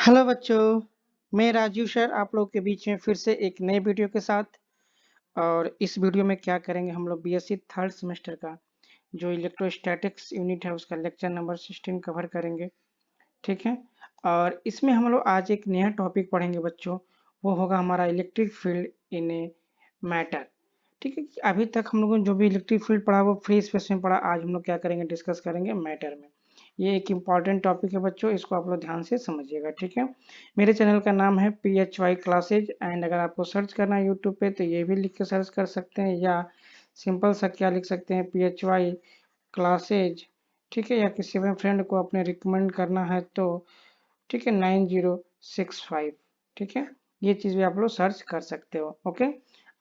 Hello बच्चों, मैं Rajiv sir आप लोग के बीच में फिर से एक नए वीडियो के साथ। और इस वीडियो में क्या करेंगे, हम लोग बीएससी थर्ड सेमेस्टर का जो इलेक्ट्रोस्टैटिक्स यूनिट है उसका लेक्चर नंबर 16 कवर करेंगे। ठीक है। और इसमें हम लोग आज एक नया टॉपिक पढ़ेंगे बच्चों, वो होगा हमारा electric field in a matter. ठीक है। अभी तक हम लोगों ने जो भी इलेक्ट्रिक फील्ड पढ़ा वो फ्री स्पेस में पढ़ा, आज हम लोग क्या करेंगे, डिस्कस करेंगे मैटर में। ये एक इम्पॉर्टेंट टॉपिक है बच्चों, इसको आप लोग ध्यान से समझिएगा। ठीक है। मेरे चैनल का नाम है PHY क्लासेज, एंड अगर आपको सर्च करना है यूट्यूब पे तो ये भी लिख के सर्च कर सकते हैं, या सिंपल सा क्या लिख सकते हैं, PHY क्लासेज। ठीक है। या किसी भी फ्रेंड को अपने रिकमेंड करना है तो ठीक है 9065। ठीक है। ये चीज़ भी आप लोग सर्च कर सकते हो। ओके।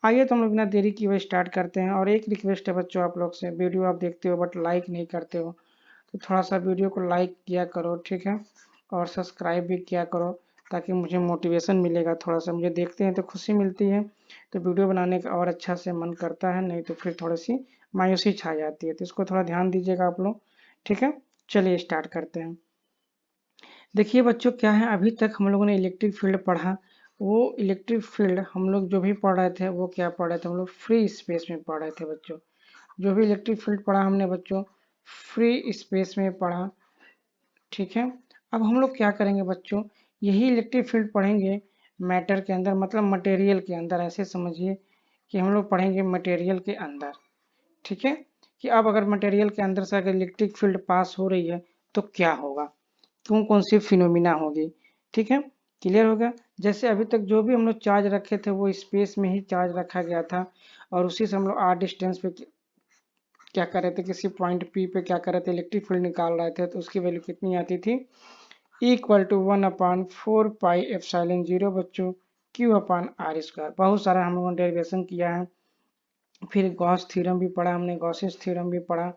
आइए तो हम लोग बिना देरी किए हुए स्टार्ट करते हैं। और एक रिक्वेस्ट है बच्चों आप लोग से, वीडियो आप देखते हो बट लाइक नहीं करते हो, तो थोड़ा सा वीडियो को लाइक किया करो। ठीक है। और सब्सक्राइब भी किया करो, ताकि मुझे मोटिवेशन मिलेगा, थोड़ा सा मुझे देखते हैं तो खुशी मिलती है, तो वीडियो बनाने का और अच्छा से मन करता है, नहीं तो फिर थोड़ी सी मायूसी छा जाती है, तो इसको थोड़ा ध्यान दीजिएगा आप लोग। ठीक है। चलिए स्टार्ट करते हैं। देखिए बच्चों क्या है, अभी तक हम लोगों ने इलेक्ट्रिक फील्ड पढ़ा, वो इलेक्ट्रिक फील्ड हम लोग जो भी पढ़ रहे थे वो क्या पढ़ रहे थे, हम लोग फ्री स्पेस में पढ़ रहे थे बच्चों। जो भी इलेक्ट्रिक फील्ड पढ़ा हमने बच्चों फ्री स्पेस में पढ़ा। ठीक है। अब हम लोग क्या करेंगे बच्चों, यही इलेक्ट्रिक फील्ड पढ़ेंगे मैटर के अंदर, मतलब मटेरियल के अंदर, ऐसे समझिए कि हम लोग पढ़ेंगे मटेरियल के अंदर। ठीक है। कि अब अगर मटेरियल के अंदर से अगर इलेक्ट्रिक फील्ड पास हो रही है तो क्या होगा, कौन कौन सी फिनोमिना होगी। ठीक है। क्लियर हो गया। जैसे अभी तक जो भी हम लोग चार्ज रखे थे वो स्पेस में ही चार्ज रखा गया था, और उसी से हम लोग आर डिस्टेंस पे क्या कर रहे थे, किसी पॉइंट पी पे क्या कर रहे थे, इलेक्ट्रिक फील्ड निकाल रहे थे, तो उसकी वैल्यू कितनी आती थी, इक्वल टू 1/4 पाई एप्सिलॉन 0 बच्चों Q/r²। बहुत सारा हम लोगों ने डेरिवेशन किया है, फिर गॉस थ्योरम भी पढ़ा हमने, गॉसेस थ्योरम भी पढ़ा,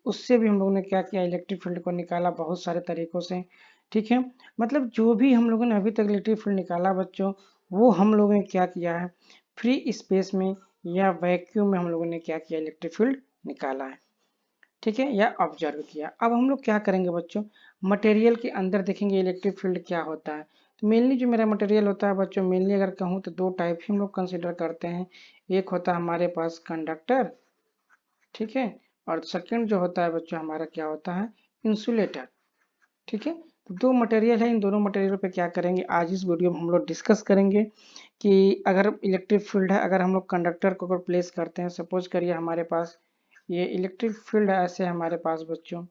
उससे भी हम लोगों ने क्या किया, इलेक्ट्रिक फील्ड को निकाला बहुत सारे तरीकों से। ठीक है। मतलब जो भी हम लोगों ने अभी तक इलेक्ट्रिक फील्ड निकाला बच्चों, वो हम लोगों ने क्या किया है, फ्री स्पेस में या वैक्यूम में हम लोगों ने क्या किया, इलेक्ट्रिक फील्ड निकाला है। ठीक है। या ऑब्जर्व किया। अब हम लोग क्या करेंगे बच्चों, मटेरियल के अंदर देखेंगे इलेक्ट्रिक फील्ड क्या होता है। तो मेनली जो मेरा मटेरियल होता है बच्चों, मेनली अगर कहूँ तो दो टाइप ही हम लोग कंसिडर करते हैं। एक होता है हमारे पास कंडक्टर, ठीक है, और सेकंड जो होता है बच्चों हमारा क्या होता है, इंसुलेटर। ठीक है। तो दो मटेरियल है, इन दोनों मटेरियल पे क्या करेंगे आज इस वीडियो में हम लोग डिस्कस करेंगे कि अगर इलेक्ट्रिक फील्ड है, अगर हम लोग कंडक्टर को अगर प्लेस करते हैं, सपोज करिए हमारे पास ये इलेक्ट्रिक फील्ड है, ऐसे हमारे पास बच्चों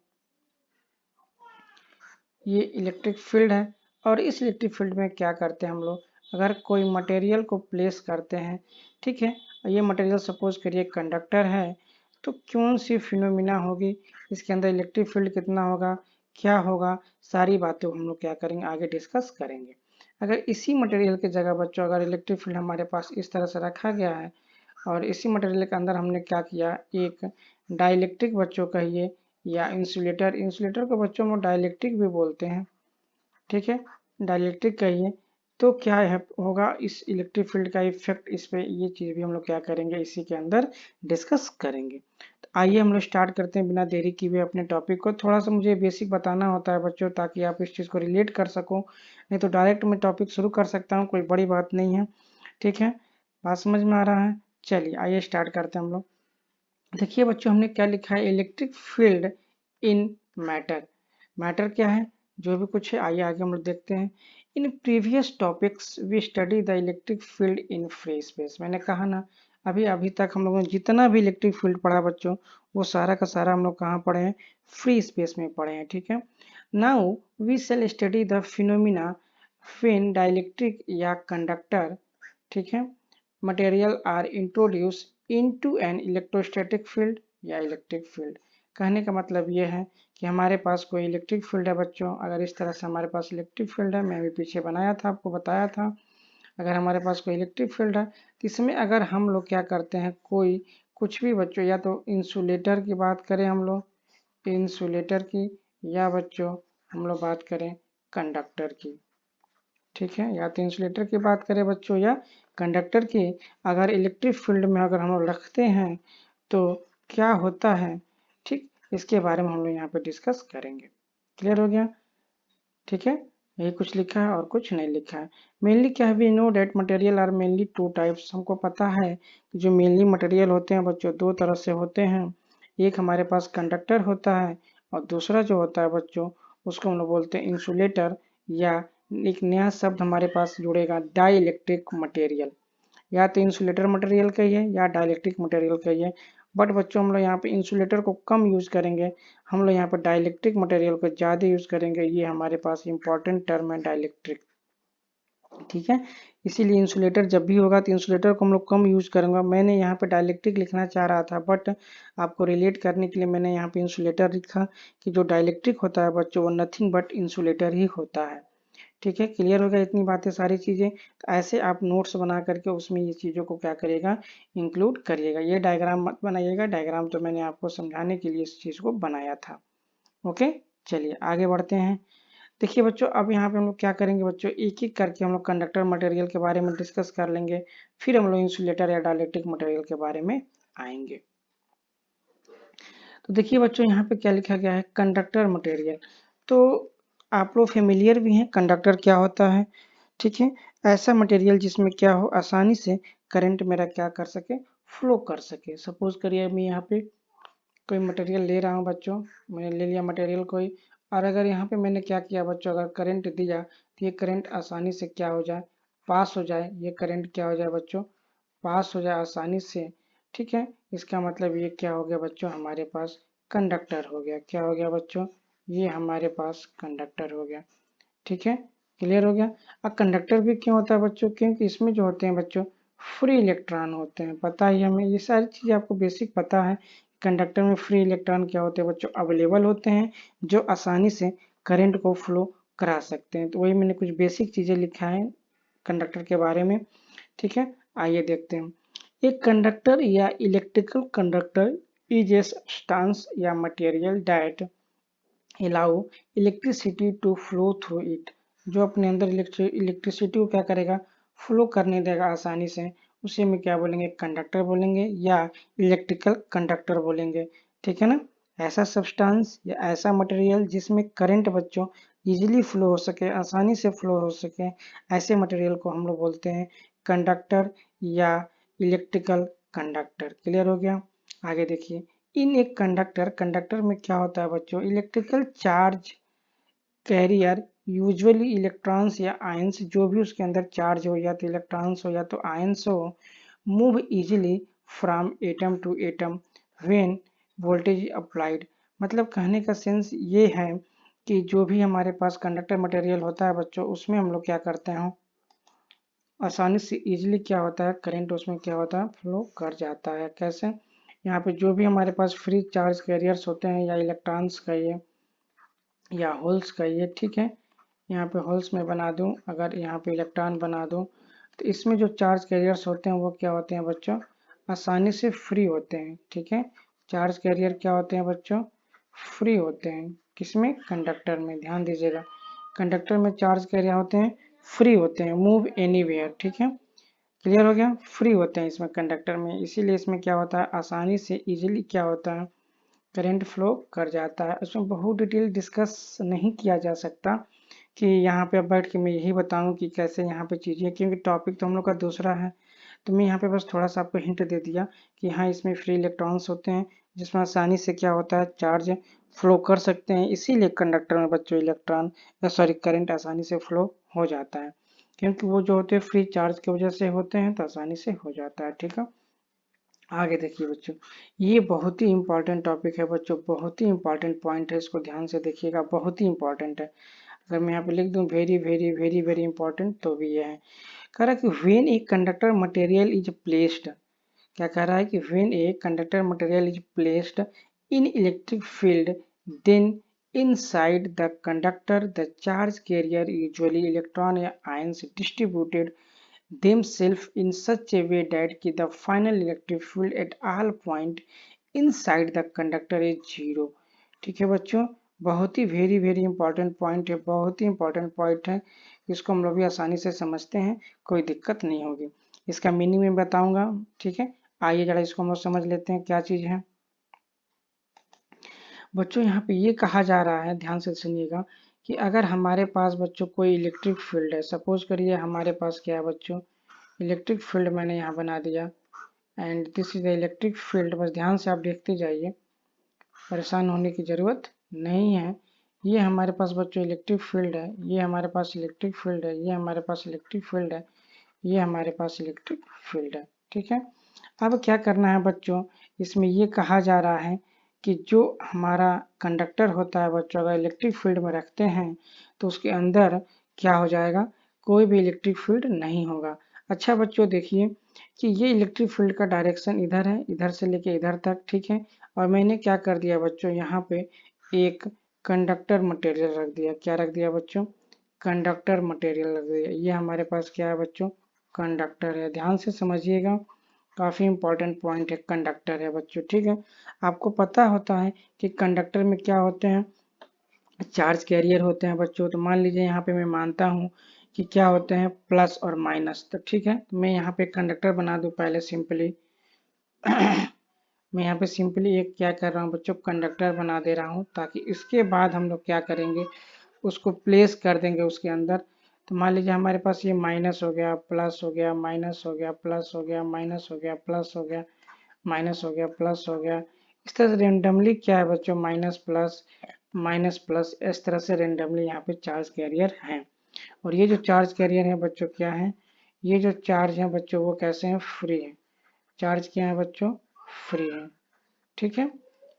ये इलेक्ट्रिक फील्ड है, और इस इलेक्ट्रिक फील्ड में क्या करते हैं हम लोग, अगर कोई मटेरियल को प्लेस करते हैं, ठीक है, ये मटेरियल सपोज करिए कंडक्टर है, तो कौन सी फिनोमिना होगी, इसके अंदर इलेक्ट्रिक फील्ड कितना होगा, क्या होगा, सारी बातें हम लोग क्या करेंगे आगे डिस्कस करेंगे। अगर इसी मटेरियल की जगह बच्चों अगर इलेक्ट्रिक फील्ड हमारे पास इस तरह से रखा गया है, और इसी मटेरियल के अंदर हमने क्या किया, एक डाइलेक्ट्रिक बच्चों कहिए या इंसुलेटर, इंसुलेटर को बच्चों में डाइलेक्ट्रिक भी बोलते हैं। ठीक है। डाइलेक्ट्रिक कहिए, तो क्या है होगा, इस इलेक्ट्रिक फील्ड का इफेक्ट इस पे, ये चीज भी हम लोग क्या करेंगे इसी के अंदर डिस्कस करेंगे। तो आइए हम लोग स्टार्ट करते हैं बिना देरी किए हुए अपने टॉपिक को। थोड़ा सा मुझे बेसिक बताना होता है बच्चों, ताकि आप इस चीज को रिलेट कर सको, नहीं तो डायरेक्ट मैं टॉपिक शुरू कर सकता हूँ, कोई बड़ी बात नहीं है। ठीक है। बात समझ में आ रहा है। चलिए आइए स्टार्ट करते हैं हम लोग। देखिए बच्चों हमने क्या लिखा है, इलेक्ट्रिक फील्ड इन मैटर। मैटर क्या है, जो भी कुछ है, आइए आगे हम लोग देखते हैं। In previous topics we study the electric field in free space. मैंने कहा ना, अभी अभी तक हम लोगों ने जितना भी इलेक्ट्रिक फील्ड पढ़ा बच्चों, वो सारा का सारा हम लोग कहाँ पढ़े हैं, फ्री स्पेस में पढ़े हैं। ठीक है। Now we shall study the phenomena when dielectric या कंडक्टर, ठीक है, material are introduce into an electrostatic field या इलेक्ट्रिक फील्ड। कहने का मतलब ये है कि हमारे पास कोई इलेक्ट्रिक फील्ड है बच्चों, अगर इस तरह से हमारे पास इलेक्ट्रिक फील्ड है, मैं अभी पीछे बनाया था आपको बताया था, अगर हमारे पास कोई इलेक्ट्रिक फील्ड है तो इसमें अगर हम लोग क्या करते हैं, कोई कुछ भी बच्चों, या तो इंसुलेटर की बात करें हम लोग इंसुलेटर की, या बच्चों हम लोग बात करें कंडक्टर की। ठीक है। या तो इंसुलेटर की बात करें बच्चों या कंडक्टर की, अगर इलेक्ट्रिक फील्ड में अगर हम लोग रखते हैं तो क्या होता है, ठीक, इसके बारे में हम लोग यहाँ पे डिस्कस करेंगे। क्लियर हो गया। ठीक है। यही कुछ लिखा है और कुछ नहीं लिखा है। मेनली क्या है, we know that material are mainly two types. हमको पता है कि जो मेनली मटेरियल होते हैं बच्चों दो तरह से होते हैं। एक हमारे पास कंडक्टर होता है और दूसरा जो होता है बच्चों उसको हम लोग बोलते हैं इंसुलेटर, या एक नया शब्द हमारे पास जुड़ेगा डाई इलेक्ट्रिक मटेरियल। या तो इंसुलेटर मटेरियल कहिए या डाइलेक्ट्रिक मटेरियल कहिए, बट बच्चों हम लोग यहाँ पे इंसुलेटर को कम यूज करेंगे, हम लोग यहाँ पर डाइलेक्ट्रिक मटेरियल को ज़्यादा यूज करेंगे। ये हमारे पास इंपॉर्टेंट टर्म है डाइलेक्ट्रिक, ठीक है। इसीलिए इंसुलेटर जब भी होगा तो इंसुलेटर को हम लोग कम यूज करेंगे। मैंने यहाँ पे डाइलेक्ट्रिक लिखना चाह रहा था, बट आपको रिलेट करने के लिए मैंने यहाँ पे इंसुलेटर लिखा कि जो डाइलेक्ट्रिक होता है बच्चों वो नथिंग बट इंसुलेटर ही होता है, ठीक है। क्लियर हो गया इतनी बातें सारी चीज़ें। तो ऐसे आप नोट्स बना करके उसमें ये चीज़ों को क्या करिएगा, इंक्लूड करिएगा। ये डायग्राम मत बनाइएगा, डायग्राम तो मैंने आपको समझाने के लिए इस चीज़ को बनाया था। ओके, चलिए आगे बढ़ते हैं। देखिए बच्चों, अब यहाँ पे हम लोग क्या करेंगे बच्चों, एक एक करके हम लोग कंडक्टर मटेरियल के बारे में डिस्कस कर लेंगे, फिर हम लोग इंसुलेटर या डाइलेक्ट्रिक मटेरियल के बारे में आएंगे। तो देखिए बच्चों, यहाँ पे क्या लिखा गया है, कंडक्टर मटेरियल। तो आप लोग फेमिलियर भी हैं कंडक्टर क्या होता है, ठीक है। ऐसा मटेरियल जिसमें क्या हो आसानी से करंट मेरा क्या कर सके, फ्लो कर सके। सपोज करिए मैं यहाँ पे कोई मटेरियल ले रहा हूँ बच्चों, मैंने ले लिया मटेरियल कोई, और अगर यहाँ पे मैंने क्या किया बच्चों, अगर करंट दिया तो ये करंट आसानी से क्या हो जाए, पास हो जाए। ये करंट क्या हो जाए बच्चों, पास हो जाए आसानी से, ठीक है। इसका मतलब ये क्या हो गया बच्चों, हमारे पास कंडक्टर हो गया। क्या हो गया बच्चों, ये हमारे पास कंडक्टर हो गया, ठीक है। क्लियर हो गया। अब कंडक्टर भी क्यों होता है बच्चों, क्योंकि इसमें जो होते हैं बच्चों फ्री इलेक्ट्रॉन होते हैं। पता ही हमें, ये सारी चीज़ें आपको बेसिक पता है। कंडक्टर में फ्री इलेक्ट्रॉन क्या होते हैं बच्चों, अवेलेबल होते हैं, जो आसानी से करंट को फ्लो करा सकते हैं। तो वही मैंने कुछ बेसिक चीज़ें लिखा है कंडक्टर के बारे में, ठीक है। आइए देखते हैं। एक कंडक्टर या electrical conductor is a substance या material that allow electricity to flow through it। जो अपने अंदर इलेक्ट्रिसिटी को क्या करेगा, फ्लो करने देगा आसानी से, उसे में क्या बोलेंगे, कंडक्टर बोलेंगे या इलेक्ट्रिकल कंडक्टर बोलेंगे, ठीक है ना। ऐसा सब्सटेंस या ऐसा मटेरियल जिसमें करंट बच्चों इजीली फ्लो हो सके, आसानी से फ्लो हो सके, ऐसे मटेरियल को हम लोग बोलते हैं कंडक्टर या इलेक्ट्रिकल कंडक्टर। क्लियर हो गया। आगे देखिए, इन एक कंडक्टर, कंडक्टर में क्या होता है बच्चों, electrical charge carrier usually electrons या आयंस, जो भी उसके अंदर चार्ज हो, या तो इलेक्ट्रॉन्स हो या तो आयंस हो, move easily from atom to atom when voltage applied. मतलब कहने का सेंस ये है कि जो भी हमारे पास कंडक्टर मटेरियल होता है बच्चों, उसमें हम लोग क्या करते हैं, आसानी से इजीली क्या होता है, करंट उसमें क्या होता है, फ्लो कर जाता है। कैसे, यहाँ पे जो भी हमारे पास फ्री चार्ज कैरियर्स होते हैं, या इलेक्ट्रॉन्स का ये या होल्स का ये, ठीक है। यहाँ पे होल्स में बना दूँ, अगर यहाँ पे इलेक्ट्रॉन बना दूँ, तो इसमें जो चार्ज कैरियर्स होते हैं वो क्या होते हैं बच्चों, आसानी से फ्री होते हैं, ठीक है। चार्ज कैरियर क्या होते हैं बच्चों, फ्री होते हैं। किसमें, कंडक्टर में। ध्यान दीजिएगा, कंडक्टर में चार्ज कैरियर होते हैं, फ्री होते हैं, मूव एनीवेयर, ठीक है। क्लियर हो गया, फ्री होते हैं इसमें कंडक्टर में, इसीलिए इसमें क्या होता है, आसानी से इजीली क्या होता है, करंट फ्लो कर जाता है। उसमें बहुत डिटेल डिस्कस नहीं किया जा सकता कि यहाँ पे अब बैठ के मैं यही बताऊँ कि कैसे यहाँ पे चीज़ें, क्योंकि टॉपिक तो हम लोग का दूसरा है। तो मैं यहाँ पे बस थोड़ा सा आपको हिंट दे दिया कि हाँ इसमें फ्री इलेक्ट्रॉन्स होते हैं, जिसमें आसानी से क्या होता है, चार्ज फ्लो कर सकते हैं। इसीलिए कंडक्टर में बच्चों इलेक्ट्रॉन सॉरी करंट आसानी से फ्लो हो जाता है, क्योंकि वो जो होते हैं फ्री चार्ज की वजह से होते हैं, तो आसानी से हो जाता है, ठीक है। आगे देखिए बच्चों, ये बहुत ही इंपॉर्टेंट टॉपिक है बच्चों, बहुत ही इंपॉर्टेंट पॉइंट है, इसको ध्यान से देखिएगा, बहुत ही इंपॉर्टेंट है। अगर मैं यहाँ पे लिख दूं very very very very important, तो भी ये है। कह रहा है कि when a conductor material is placed, क्या कह रहा है कि when a conductor material is placed in electric field, then inside the conductor the charge carrier usually electron या ions distributed themselves in such a way that the final electric field at all point inside the conductor is zero। ठीक है बच्चों, बहुत ही very very important point है, बहुत ही important point है। इसको हम लोग भी आसानी से समझते हैं, कोई दिक्कत नहीं होगी। इसका मीनिंग मैं बताऊंगा, ठीक है। आइए जरा इसको हम लोग समझ लेते हैं क्या चीज है बच्चों। यहाँ पे ये कहा जा रहा है, ध्यान से सुनिएगा, कि अगर हमारे पास बच्चों कोई इलेक्ट्रिक फील्ड है, सपोज करिए हमारे पास क्या है बच्चों, इलेक्ट्रिक फील्ड मैंने यहाँ बना दिया and this is the electric field. बस ध्यान से आप देखते जाइए, परेशान होने की ज़रूरत नहीं है। ये हमारे पास बच्चों इलेक्ट्रिक फील्ड है, ये हमारे पास इलेक्ट्रिक फील्ड है, ये हमारे पास इलेक्ट्रिक फील्ड है, ये हमारे पास इलेक्ट्रिक फील्ड है। ठीक है, अब क्या करना है बच्चों, इसमें ये कहा जा रहा है कि जो हमारा कंडक्टर होता है बच्चों, अगर इलेक्ट्रिक फील्ड में रखते हैं तो उसके अंदर क्या हो जाएगा, कोई भी इलेक्ट्रिक फील्ड नहीं होगा। अच्छा बच्चों देखिए कि ये इलेक्ट्रिक फील्ड का डायरेक्शन इधर है, इधर से लेके इधर तक। ठीक है, और मैंने क्या कर दिया बच्चों, यहाँ पे एक कंडक्टर मटेरियल रख दिया। क्या रख दिया बच्चों, कंडक्टर मटेरियल रख दिया। ये हमारे पास क्या है बच्चों, कंडक्टर है। ध्यान से समझिएगा, काफी इंपॉर्टेंट पॉइंट है, कंडक्टर है बच्चों। ठीक है, आपको पता होता है कि कंडक्टर में क्या होते हैं, चार्ज कैरियर होते हैं बच्चों। तो मान लीजिए यहाँ पे मैं मानता हूँ कि क्या होते हैं, प्लस और माइनस। तो ठीक है, तो मैं यहाँ पे कंडक्टर बना दूं पहले सिंपली मैं यहाँ पे सिंपली एक क्या कर रहा हूँ बच्चों, कंडक्टर बना दे रहा हूँ, ताकि इसके बाद हम लोग क्या करेंगे, उसको प्लेस कर देंगे उसके अंदर। तो मान लीजिए हमारे पास ये माइनस हो गया, प्लस हो गया, माइनस हो गया, प्लस हो गया, माइनस हो गया, प्लस हो गया, माइनस हो गया, प्लस हो गया। इस तरह से रेंडमली क्या है बच्चों, माइनस प्लस, इस तरह से रेंडमली यहाँ पे चार्ज कैरियर हैं। और ये जो चार्ज कैरियर है बच्चों क्या है, ये जो चार्ज है बच्चों वो कैसे हैं, फ्री है। चार्ज क्या है बच्चों, फ्री है। ठीक है,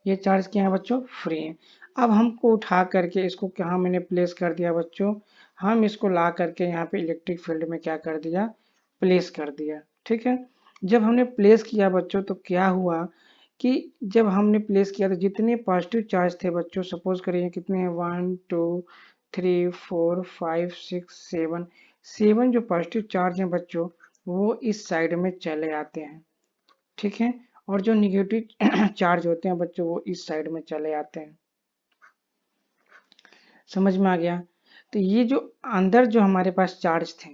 ये चार्ज क्या है बच्चों, फ्री है। अब हमको उठा करके इसको कहाँ मैंने प्लेस कर दिया बच्चों, हम इसको ला करके यहाँ पे इलेक्ट्रिक फील्ड में क्या कर दिया, प्लेस कर दिया। ठीक है, जब हमने प्लेस किया बच्चों तो क्या हुआ कि जब हमने प्लेस किया तो जितने पॉजिटिव चार्ज थे बच्चों, सपोज करिए कितने हैं, 1 2 3 4 5 6 7, 7 जो पॉजिटिव चार्ज हैं बच्चों वो इस साइड में चले आते हैं। ठीक है, और जो निगेटिव चार्ज होते हैं बच्चों वो इस साइड में चले आते हैं। समझ में आ गया, तो ये जो अंदर जो हमारे पास चार्ज थे,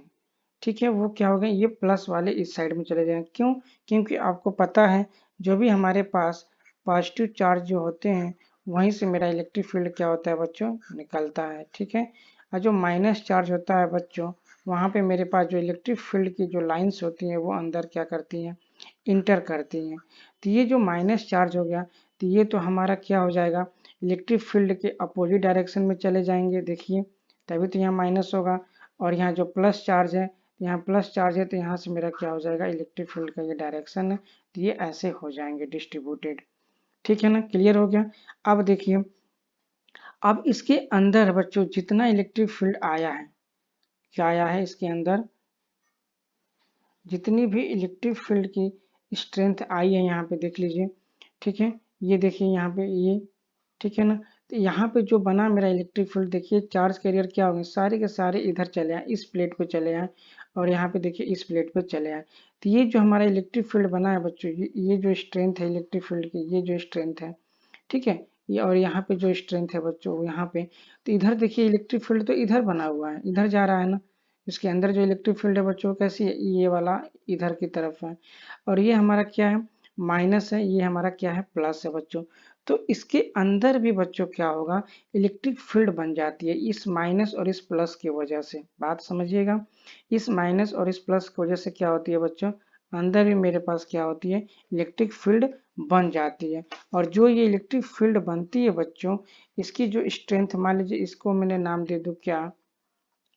ठीक है, वो क्या हो गए, ये प्लस वाले इस साइड में चले जाएंगे। क्यों, क्योंकि आपको पता है जो भी हमारे पास पॉजिटिव चार्ज जो होते हैं वहीं से मेरा इलेक्ट्रिक फील्ड क्या होता है बच्चों, निकलता है। ठीक है, और जो माइनस चार्ज होता है बच्चों, वहाँ पे मेरे पास जो इलेक्ट्रिक फील्ड की जो लाइंस होती हैं वो अंदर क्या करती हैं, इंटर करती हैं। तो ये जो माइनस चार्ज हो गया, तो ये तो हमारा क्या हो जाएगा, इलेक्ट्रिक फील्ड के अपोजिट डायरेक्शन में चले जाएंगे। देखिए, तभी तो यहाँ माइनस होगा। और यहाँ जो प्लस चार्ज है, यहाँ प्लस चार्ज है, तो यहाँ से मेरा क्या हो जाएगा, इलेक्ट्रिक फील्ड का ये डायरेक्शन है, तो ये ऐसे हो जाएंगे डिस्ट्रीब्यूटेड। ठीक है ना, क्लियर हो गया। अब देखिए, अब इसके अंदर बच्चों जितना इलेक्ट्रिक फील्ड आया है, क्या आया है इसके अंदर, जितनी भी इलेक्ट्रिक फील्ड की स्ट्रेंथ आई है यहाँ पे देख लीजिए। ठीक है, ये देखिए यहाँ पे ये, ठीक है ना, तो यहाँ पे जो बना मेरा इलेक्ट्रिक फील्ड, देखिए चार्ज कैरियर क्या हो गए, सारे के सारे इधर चले आए, इस प्लेट पे चले आए, और यहाँ पे देखिए इस प्लेट पे चले आए। तो ये जो हमारा इलेक्ट्रिक फील्ड बना है बच्चों, ये जो स्ट्रेंथ है इलेक्ट्रिक फील्ड की, ये जो स्ट्रेंथ है, ठीक है, ये और यहाँ पे जो स्ट्रेंथ है बच्चों यहाँ पे, तो इधर देखिए इलेक्ट्रिक फील्ड तो इधर बना हुआ है, इधर जा रहा है ना, इसके अंदर जो इलेक्ट्रिक फील्ड है बच्चों कैसी है, ये वाला इधर की तरफ है, और ये हमारा क्या है, माइनस है, ये हमारा क्या है, प्लस है बच्चों। तो इसके अंदर भी बच्चों क्या होगा, इलेक्ट्रिक फील्ड बन जाती है इस माइनस और इस प्लस की वजह से। बात समझिएगा, इस माइनस और इस प्लस की वजह से क्या होती है बच्चों, अंदर भी मेरे पास क्या होती है, इलेक्ट्रिक फील्ड बन जाती है। और जो ये इलेक्ट्रिक फील्ड बनती है बच्चों, इसकी जो स्ट्रेंथ, मान लीजिए इसको मैंने नाम दे दूं क्या,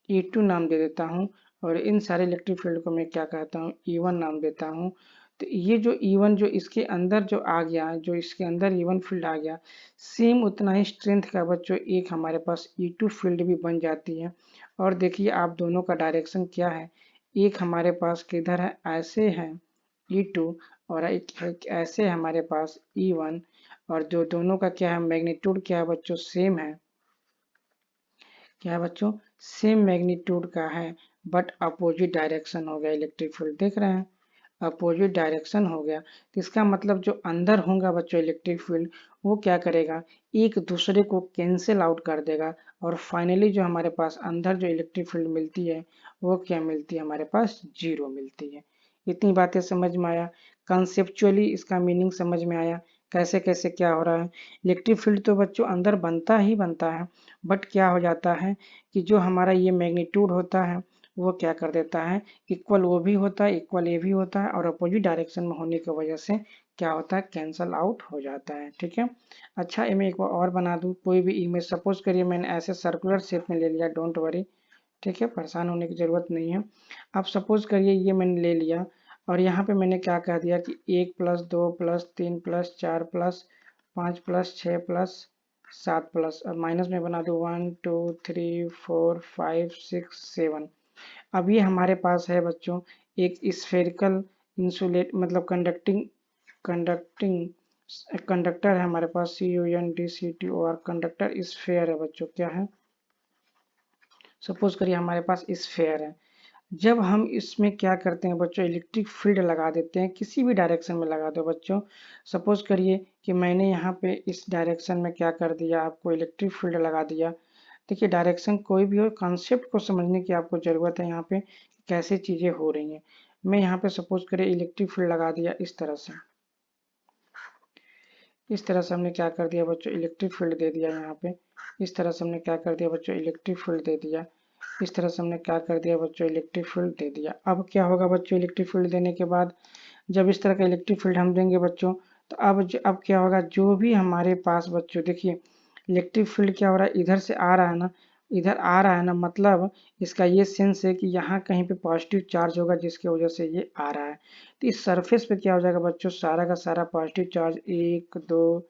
E2 नाम दे देता हूँ, और इन सारे इलेक्ट्रिक फील्ड को मैं क्या कहता हूँ, E1 नाम देता हूँ। तो ये जो E1 जो इसके अंदर जो आ गया, जो इसके अंदर E1 फील्ड आ गया, सेम उतना ही स्ट्रेंथ का बच्चों एक हमारे पास E2 फील्ड भी बन जाती है। और देखिए आप दोनों का डायरेक्शन क्या है, एक हमारे पास किधर है, ऐसे है E2, और एक ऐसे हमारे पास E1, और जो दोनों का क्या है, मैग्नीट्यूड क्या है बच्चों, सेम है। क्या है बच्चों, सेम मैग्नीट्यूड का है, बट अपोजिट डायरेक्शन हो गया इलेक्ट्रिक फील्ड, देख रहे हैं, अपोजिट डायरेक्शन हो गया। तो इसका मतलब जो अंदर होगा बच्चों इलेक्ट्रिक फील्ड, वो क्या करेगा, एक दूसरे को कैंसिल आउट कर देगा, और फाइनली जो हमारे पास अंदर जो इलेक्ट्रिक फील्ड मिलती है वो क्या मिलती है, हमारे पास जीरो मिलती है। इतनी बातें समझ में आया, कंसेप्चुअली इसका मीनिंग समझ में आया कैसे कैसे क्या हो रहा है। इलेक्ट्रिक फील्ड तो बच्चों अंदर बनता ही बनता है, बट क्या हो जाता है कि जो हमारा ये मैग्नीट्यूड होता है वो क्या कर देता है, इक्वल वो भी होता है, इक्वल ये भी होता है, और अपोजिट डायरेक्शन में होने की वजह से क्या होता है, कैंसल आउट हो जाता है। ठीक है। अच्छा, मैं एक बार और बना दूं, कोई भी इमेज सपोज करिए मैंने ऐसे सर्कुलर शेप में ले लिया, डोंट वरी, ठीक है, परेशान होने की ज़रूरत नहीं है। अब सपोज करिए ये मैंने ले लिया और यहाँ पे मैंने क्या कह दिया कि 1+2+3+4+5+6+7 माइनस में बना दूँ 1 2 3 4 5 6 7। अब ये हमारे पास है बच्चों एक स्फेरिकल इंसुलेट मतलब कंडक्टिंग कंडक्टर है हमारे पास, CUNDCTOR कंडक्टर स्फेयर है बच्चों। क्या है, सपोज करिए हमारे पास स्फेयर है। जब हम इसमें क्या करते हैं बच्चों, इलेक्ट्रिक फील्ड लगा देते हैं, किसी भी डायरेक्शन में लगा दो बच्चों। सपोज करिए कि मैंने यहाँ पे इस डायरेक्शन में क्या कर दिया, आपको इलेक्ट्रिक फील्ड लगा दिया। देखिए डायरेक्शन कोई भी हो, कॉन्सेप्ट को समझने की आपको ज़रूरत है यहाँ पे, कैसे चीज़ें हो रही हैं। मैं यहाँ पे सपोज करिए इलेक्ट्रिक फील्ड लगा दिया इस तरह से, इस तरह से हमने क्या कर दिया बच्चों, इलेक्ट्रिक फील्ड दे दिया यहाँ पे। इस तरह से हमने क्या कर दिया बच्चों, इलेक्ट्रिक फील्ड दे दिया। इस तरह से हमने क्या कर दिया बच्चों, इलेक्ट्रिक फील्ड दे दिया। अब क्या होगा बच्चों, इलेक्ट्रिक फील्ड देने के बाद जब इस तरह का इलेक्ट्रिक फील्ड हम देंगे बच्चों, तो अब क्या होगा, जो भी हमारे पास बच्चों देखिए इलेक्ट्रिक फील्ड क्या हो रहा है, इधर से आ रहा है ना, इधर आ रहा है ना, मतलब इसका ये सेंस है कि यहाँ कहीं पे पॉजिटिव चार्ज होगा जिसकी वजह से ये आ रहा है। तो इस सरफेस पे क्या हो जाएगा बच्चों, सारा का सारा पॉजिटिव चार्ज 1 2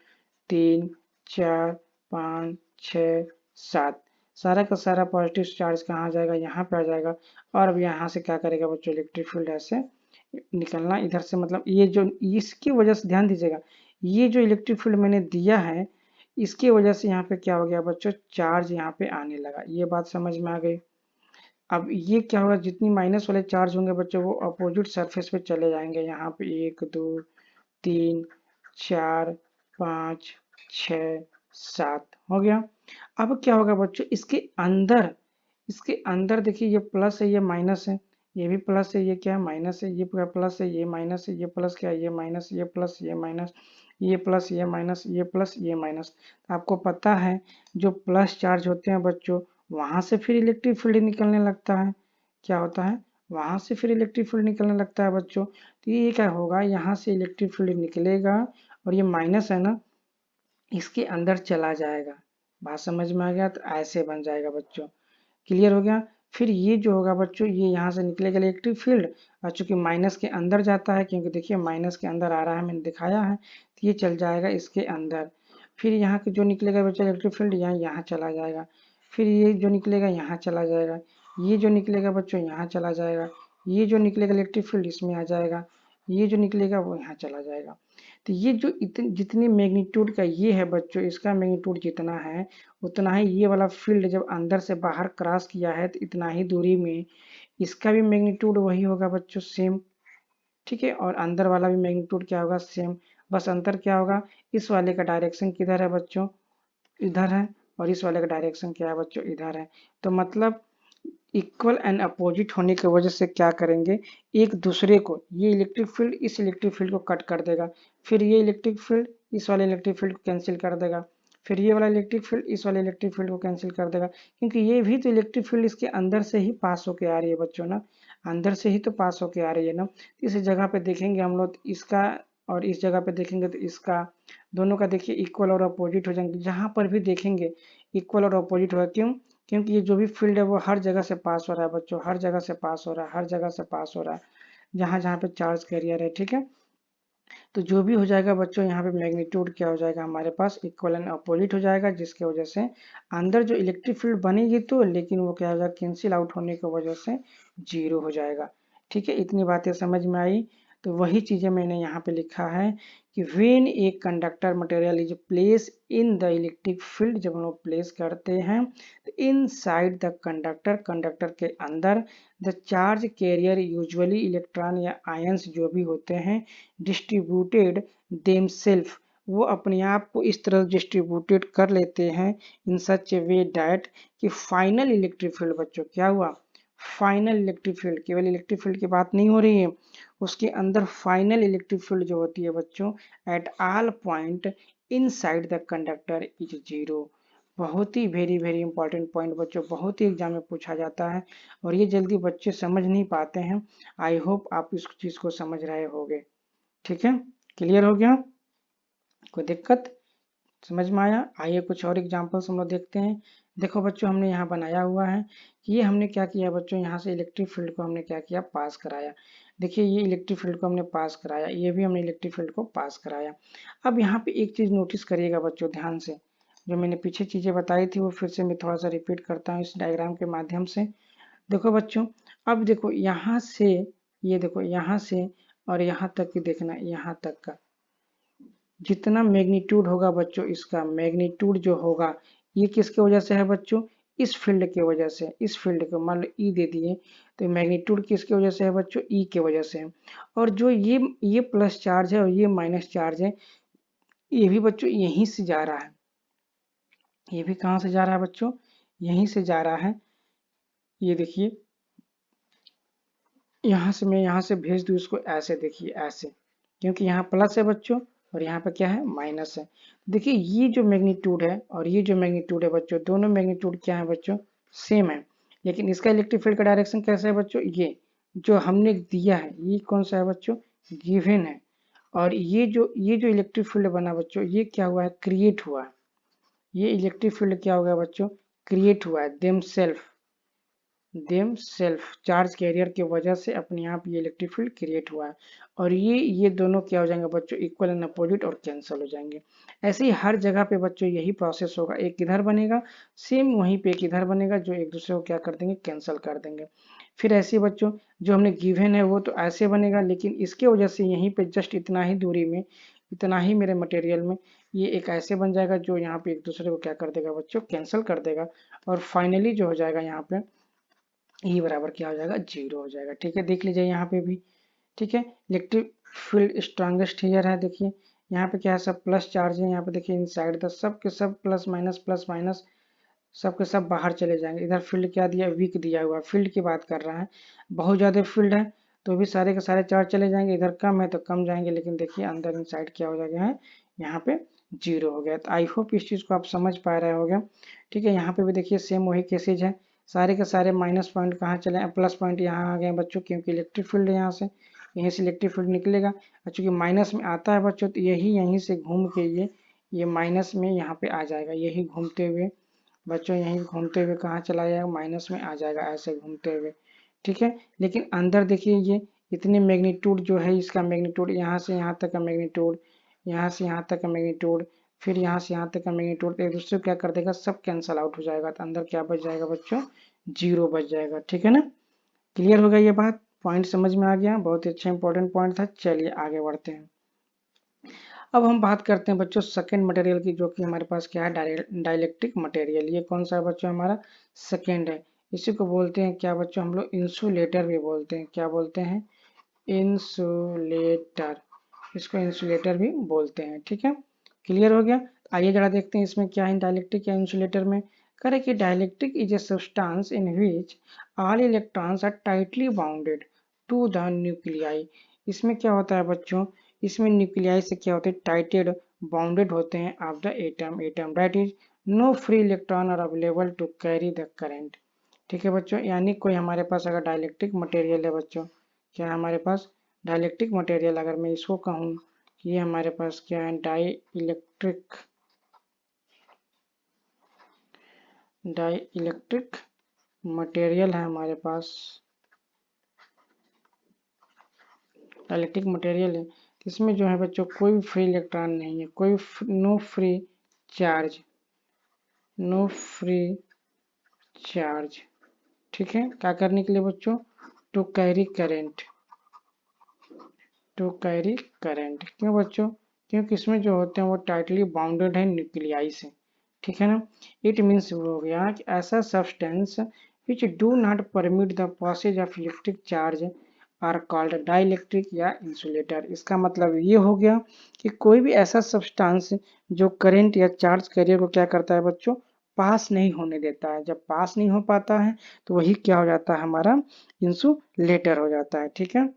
3 4 5 6 7, सारा का सारा पॉजिटिव चार्ज कहाँ आ जाएगा, यहाँ पे आ जाएगा। और अब यहाँ से क्या करेगा बच्चों, इलेक्ट्रिक फील्ड ऐसे निकलना इधर से, मतलब ये जो इसकी वजह से ध्यान दीजिएगा, ये जो इलेक्ट्रिक फील्ड मैंने दिया है इसकी वजह से यहाँ पे क्या हो गया बच्चों, चार्ज यहाँ पे आने लगा। ये बात समझ में आ गई। अब ये क्या होगा, जितनी माइनस वाले चार्ज होंगे बच्चों वो अपोजिट सरफेस पे चले जाएंगे। यहाँ पे 1 2 3 4 5 6 7 हो गया। अब क्या होगा बच्चों, इसके अंदर देखिए ये प्लस है ये माइनस है, ये भी प्लस है ये क्या है माइनस है, ये पूरा प्लस है ये माइनस है, ये प्लस क्या है ये माइनस, ये प्लस ये माइनस, ये प्लस ये माइनस, ये प्लस ये माइनस। आपको पता है जो प्लस चार्ज होते हैं बच्चों वहां से फिर इलेक्ट्रिक फील्ड निकलने लगता है। क्या होता है, वहां से फिर इलेक्ट्रिक फील्ड निकलने लगता है बच्चों। तो ये क्या होगा, यहाँ से इलेक्ट्रिक फील्ड निकलेगा और ये माइनस है ना, इसके अंदर चला जाएगा। बात समझ में आ गया, तो ऐसे बन जाएगा बच्चों। क्लियर हो गया। फिर ये जो होगा बच्चों, ये यहाँ से निकलेगा इलेक्ट्रिक फील्ड, और चूंकि माइनस के अंदर जाता है, क्योंकि देखिए माइनस के अंदर आ रहा है मैंने दिखाया है, तो ये चल जाएगा इसके अंदर। फिर यहाँ के जो निकलेगा बच्चा इलेक्ट्रिक फील्ड यहाँ यहाँ चला जाएगा। फिर ये जो निकलेगा यहाँ चला जाएगा, ये जो निकलेगा बच्चों यहाँ चला जाएगा, ये जो निकलेगा इलेक्ट्रिक फील्ड इसमें आ जाएगा, ये जो निकलेगा वो यहाँ चला जाएगा। तो ये जो जितनी मैग्नीट्यूड का ये है बच्चों, इसका मैग्नीट्यूड जितना है उतना ही ये वाला फील्ड जब अंदर से बाहर क्रॉस किया है तो इतना ही दूरी में इसका भी मैग्नीट्यूड वही होगा बच्चों, सेम। ठीक है, और अंदर वाला भी मैग्नीट्यूड क्या होगा, सेम। बस अंतर क्या होगा, इस वाले का डायरेक्शन किधर है बच्चों, इधर है, और इस वाले का डायरेक्शन क्या है बच्चों, इधर है। तो मतलब इक्वल एंड अपोजिट होने की वजह से क्या करेंगे, एक दूसरे को, ये इलेक्ट्रिक फील्ड इस इलेक्ट्रिक फील्ड को कट कर देगा, फिर ये इलेक्ट्रिक फील्ड इस वाले इलेक्ट्रिक फील्ड को कैंसिल कर देगा, फिर ये वाला इलेक्ट्रिक फील्ड इस वाले इलेक्ट्रिक फील्ड को कैंसिल कर देगा, क्योंकि ये भी तो इलेक्ट्रिक फील्ड इसके अंदर से ही पास होके आ रही है बच्चों ना, अंदर से ही तो पास होके आ रही है ना। इस जगह पे देखेंगे हम लोग इसका, और इस जगह पे देखेंगे तो इसका, दोनों का देखिए इक्वल और अपोजिट हो जाएंगे। जहां पर भी देखेंगे इक्वल और अपोजिट होगा, क्यों, क्योंकि ये जो भी फील्ड है वो हर जगह से पास हो रहा है बच्चों, हर जगह से पास हो रहा है, हर जगह से पास हो रहा है, जहां जहां पे चार्ज कैरियर है। ठीक है, तो जो भी हो जाएगा बच्चों यहाँ पे मैग्नीट्यूड क्या हो जाएगा हमारे पास, इक्वल एंड अपोजिट हो जाएगा, जिसकी वजह से अंदर जो इलेक्ट्रिक फील्ड बनेगी तो, लेकिन वो क्या हो जाएगा, कैंसिल आउट होने की वजह से जीरो हो जाएगा। ठीक है, इतनी बातें समझ में आई। तो वही चीजें मैंने यहाँ पे लिखा है कि when a conductor material is place in the electric field, जब हम लोग प्लेस करते हैं तो इन साइड द कंडक्टर, कंडक्टर के अंदर the charge carrier usually electron या आयंस जो भी होते हैं डिस्ट्रीब्यूटेड देमसेल्फ, वो अपने आप को इस तरह डिस्ट्रीब्यूटेड कर लेते हैं इन सच ए वे डैट कि फाइनल इलेक्ट्रिक फील्ड बच्चों क्या हुआ, फाइनल इलेक्ट्रिक फील्ड, केवल इलेक्ट्रिक फील्ड की बात नहीं हो रही है, उसके अंदर फाइनल इलेक्ट्रिक फील्ड जो होती है बच्चों, at all point inside the conductor is zero. बहुत ही वेरी वेरी इंपॉर्टेंट पॉइंट बच्चों, बहुत ही एग्जाम में पूछा जाता है और ये जल्दी बच्चे समझ नहीं पाते हैं। आई होप आप इस चीज को समझ रहे होगे। ठीक है, क्लियर हो गया, कोई दिक्कत समझ में आया? आइए कुछ और एग्जांपल्स हम लोग देखते हैं। देखो बच्चों, हमने यहाँ बनाया हुआ है कि ये हमने क्या किया बच्चों, यहाँ से इलेक्ट्रिक फील्ड को हमने क्या किया, पास कराया। देखिए ये इलेक्ट्रिक फील्ड को हमने पास कराया, ये भी हमने इलेक्ट्रिक फील्ड को पास कराया। अब यहाँ पे एक चीज नोटिस करिएगा बच्चों ध्यान से, जो मैंने पीछे चीजें बताई थी वो फिर से मैं थोड़ा सा रिपीट करता हूँ इस डायग्राम के माध्यम से। देखो बच्चों, अब देखो यहाँ से, ये देखो यहाँ से और यहाँ तक की देखना, यहाँ तक का जितना मैग्नीट्यूड होगा बच्चों, इसका मैग्नीट्यूड जो होगा ये किसके वजह से है बच्चों, इस फील्ड के वजह से। इस फील्ड को मान लो ई दे दिए, तो मैग्नीट्यूड किसके वजह से है बच्चों, ई के वजह से है। और जो ये प्लस चार्ज है और ये माइनस चार्ज है, ये भी बच्चों यहीं से जा रहा है। ये भी कहाँ से जा रहा है बच्चों, यहीं से जा रहा है। ये देखिए, यहाँ से मैं यहाँ से भेज दूँ इसको, ऐसे देखिए ऐसे, क्योंकि यहाँ प्लस है बच्चों और यहाँ पे क्या है, माइनस है। देखिए ये जो मैग्नीट्यूड है और ये जो मैग्नीट्यूड है बच्चों, दोनों मैग्नीट्यूड क्या है बच्चों, सेम है। लेकिन इसका इलेक्ट्रिक फील्ड का डायरेक्शन कैसा है बच्चों, ये जो हमने दिया है ये कौन सा है बच्चों, गिवन है। और ये जो इलेक्ट्रिक फील्ड बना बच्चों, ये क्या हुआ है, क्रिएट हुआ है। ये इलेक्ट्रिक फील्ड क्या हो गया बच्चों, क्रिएट हुआ है, देम सेल्फ चार्ज कैरियर की वजह से अपने आप ये इलेक्ट्रिक फील्ड क्रिएट हुआ है। और ये दोनों क्या हो जाएंगे बच्चों, इक्वल एंड अपोजिट और कैंसिल हो जाएंगे। ऐसे ही हर जगह पे बच्चों यही प्रोसेस होगा, एक इधर बनेगा सेम वहीं पे एक इधर बनेगा, जो एक दूसरे को क्या कर देंगे, कैंसिल कर देंगे। फिर ऐसे बच्चों जो हमने गिवन है वो तो ऐसे बनेगा, लेकिन इसके वजह से यहीं पे जस्ट इतना ही दूरी में, इतना ही मेरे मटेरियल में ये एक ऐसे बन जाएगा जो यहाँ पे एक दूसरे को क्या कर देगा बच्चों, कैंसिल कर देगा। और फाइनली जो हो जाएगा यहाँ पे ई बराबर क्या हो जाएगा, जीरो हो जाएगा। ठीक है, देख लीजिए यहाँ पे भी। ठीक है, इलेक्ट्रिक फील्ड स्ट्रांगेस्ट हियर है। देखिए यहाँ पे क्या है, सब प्लस चार्ज है। यहाँ पे देखिए इनसाइड द सब के सब प्लस माइनस सब के सब बाहर चले जाएंगे। इधर फील्ड क्या दिया, वीक दिया हुआ, फील्ड की बात कर रहा है। बहुत ज्यादा फील्ड है तो भी सारे के सारे चार्ज चले जाएंगे, इधर कम है तो कम जाएंगे। लेकिन देखिए अंदर इनसाइड क्या हो जाएगा है, यहाँ पे जीरो हो गया। तो आई होप इस चीज को आप समझ पा रहे होगे। ठीक है, यहाँ पे भी देखिए सेम वही केसेज है, सारे के सारे माइनस पॉइंट कहाँ चले, प्लस पॉइंट यहाँ आ गए बच्चों, क्योंकि इलेक्ट्रिक फील्ड यहाँ से, यहीं से इलेक्ट्रिक फील्ड निकलेगा। और चूंकि माइनस में आता है बच्चों, तो यही यहीं से घूम के ये माइनस में यहाँ पे आ जाएगा, यही घूमते हुए बच्चों, यहीं घूमते हुए कहाँ चला जाएगा, माइनस में आ जाएगा, ऐसे घूमते हुए। ठीक है, लेकिन अंदर देखिए ये इतने मैग्नीट्यूड जो है, इसका मैग्नीट्यूड यहाँ से यहाँ तक का मैग्नीट्यूड, यहाँ से यहाँ तक का मैग्नीट्यूड, फिर यहाँ से यहाँ तक का मैग्नीट्यूड, एक दूसरे को क्या कर देगा, सब कैंसल आउट हो जाएगा। तो अंदर क्या बच जाएगा बच्चों, जीरो बच जाएगा। ठीक है ना, क्लियर हो गया ये बात, पॉइंट समझ में आ गया, बहुत ही अच्छा इंपॉर्टेंट पॉइंट था। चलिए आगे बढ़ते हैं। अब हम बात करते हैं बच्चों सेकेंड मटेरियल की, जो कि हमारे पास क्या है, डाइलेक्ट्रिक मटेरियल। ये कौन सा है बच्चों, हमारा सेकेंड है। इसी को बोलते हैं क्या बच्चों, हम लोग इंसुलेटर भी बोलते हैं। क्या बोलते हैं, इंसुलेटर, इसको इंसुलेटर भी बोलते हैं। ठीक है, क्लियर हो गया। आइए जरा देखते हैं इसमें क्या है डाइलेक्ट्रिक या इंसुलेटर में। करे कि dielectric is a substance in which all electrons are tightly bounded to the nuclei. इसमें क्या होता है बच्चों, इसमें न्यूक्लियाई से क्या होते हैं, टाइटेड बाउंडेड होते हैं of the atom that is no free electron are available to carry the current. ठीक है बच्चों, यानी कोई हमारे पास अगर डाइलेक्ट्रिक मटेरियल है बच्चों, क्या है हमारे पास डाइलेक्ट्रिक मटेरियल, अगर मैं इसको कहूँ कि ये हमारे पास क्या है, डाई इलेक्ट्रिक मटेरियल है हमारे पास, डाइलेक्ट्रिक मटेरियल है। इसमें जो है बच्चों कोई भी फ्री इलेक्ट्रॉन नहीं है, कोई no free charge, no free charge. ठीक है, क्या करने के लिए बच्चों, to carry current, to carry current. क्यों बच्चों, क्योंकि इसमें जो होते हैं वो टाइटली बाउंडेड है न्यूक्लियाई से। ठीक है ना, इट मीन्स हो गया कि ऐसा substance which do not permit the passage of electric charge are called dielectric या इंसुलेटर। इसका मतलब ये हो गया कि कोई भी ऐसा सब्सटेंस जो करंट या चार्ज कैरियर को क्या करता है बच्चों, पास नहीं होने देता है। जब पास नहीं हो पाता है तो वही क्या हो जाता है, हमारा इंसुलेटर हो जाता है। ठीक है,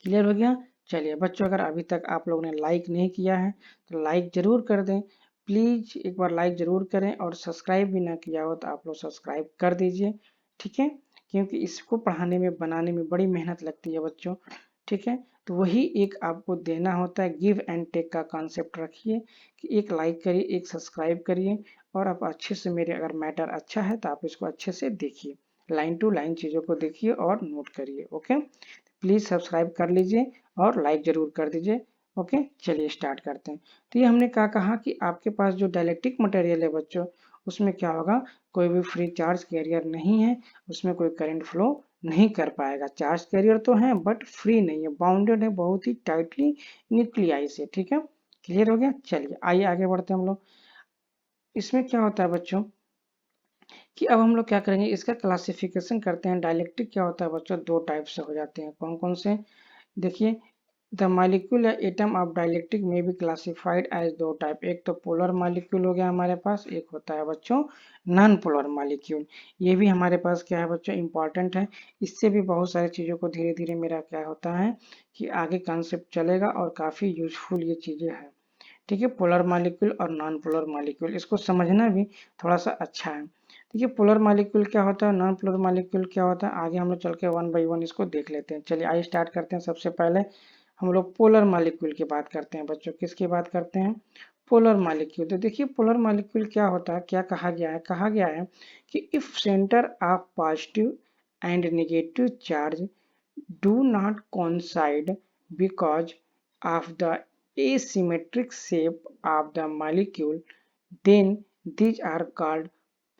क्लियर हो गया। चलिए बच्चों, अगर अभी तक आप लोगों ने लाइक नहीं किया है तो लाइक जरूर कर दें, प्लीज एक बार लाइक जरूर करें, और सब्सक्राइब भी ना किया हो तो आप लोग सब्सक्राइब कर दीजिए। ठीक है, क्योंकि इसको पढ़ाने में बनाने में बड़ी मेहनत लगती है बच्चों। ठीक है, तो वही एक आपको देना होता है, गिव एंड टेक का कॉन्सेप्ट रखिए कि एक लाइक करिए, एक सब्सक्राइब करिए, और आप अच्छे से, मेरे अगर मैटर अच्छा है तो आप इसको अच्छे से देखिए, लाइन टू लाइन चीज़ों को देखिए और नोट करिए। ओके, प्लीज़ सब्सक्राइब कर लीजिए और लाइक ज़रूर कर दीजिए। ओके, चलिए स्टार्ट करते हैं। तो ये हमने क्या कहा कि आपके पास जो डाइलेक्ट्रिक मटेरियल है बच्चों, उसमें क्या होगा, कोई भी फ्री चार्ज कैरियर नहीं है, उसमें कोई करंट फ्लो नहीं कर पाएगा। चार्ज कैरियर तो है बट फ्री नहीं है, बाउंडेड है बहुत ही टाइटली न्यूक्लियाई से। ठीक है, क्लियर हो गया। चलिए आइए आगे बढ़ते हैं हम लोग। इसमें क्या होता है बच्चों कि अब हम लोग क्या करेंगे, इसका क्लासिफिकेशन करते हैं। डाइलेक्ट्रिक क्या होता है बच्चों, दो टाइप से हो जाते हैं। कौन कौन से, देखिए, द मालिक्यूल या एटम ऑफ डाइलेक्ट्रिक में बी क्लासिफाइड एज दो टाइप। एक तो पोलर मालिक्यूल हो गया हमारे पास, एक होता है बच्चों नॉन पोलर मालिक्यूल। ये भी हमारे पास क्या है बच्चों, इंपॉर्टेंट है। इससे भी बहुत सारी चीज़ों को धीरे धीरे मेरा क्या होता है कि आगे कॉन्सेप्ट चलेगा, और काफ़ी यूजफुल ये चीज़ें हैं। ठीक है, पोलर मालिक्यूल और नॉन पोलर मालिक्यूल, इसको समझना भी थोड़ा सा अच्छा है। देखिए, पोलर मालिक्यूल क्या होता है, नॉन पोलर मालिक्यूल क्या होता है, आगे हम लोग चल के वन बाई वन इसको देख लेते हैं। चलिए आइए स्टार्ट करते हैं। सबसे पहले हम लोग पोलर मालिक्यूल की बात करते हैं बच्चों। किसकी बात करते हैं, पोलर मालिक्यूल। तो देखिए, पोलर मालिक्यूल क्या होता है, क्या कहा गया है कि if centre of positive and negative charge do not coincide because of the asymmetric shape of the molecule, then these are called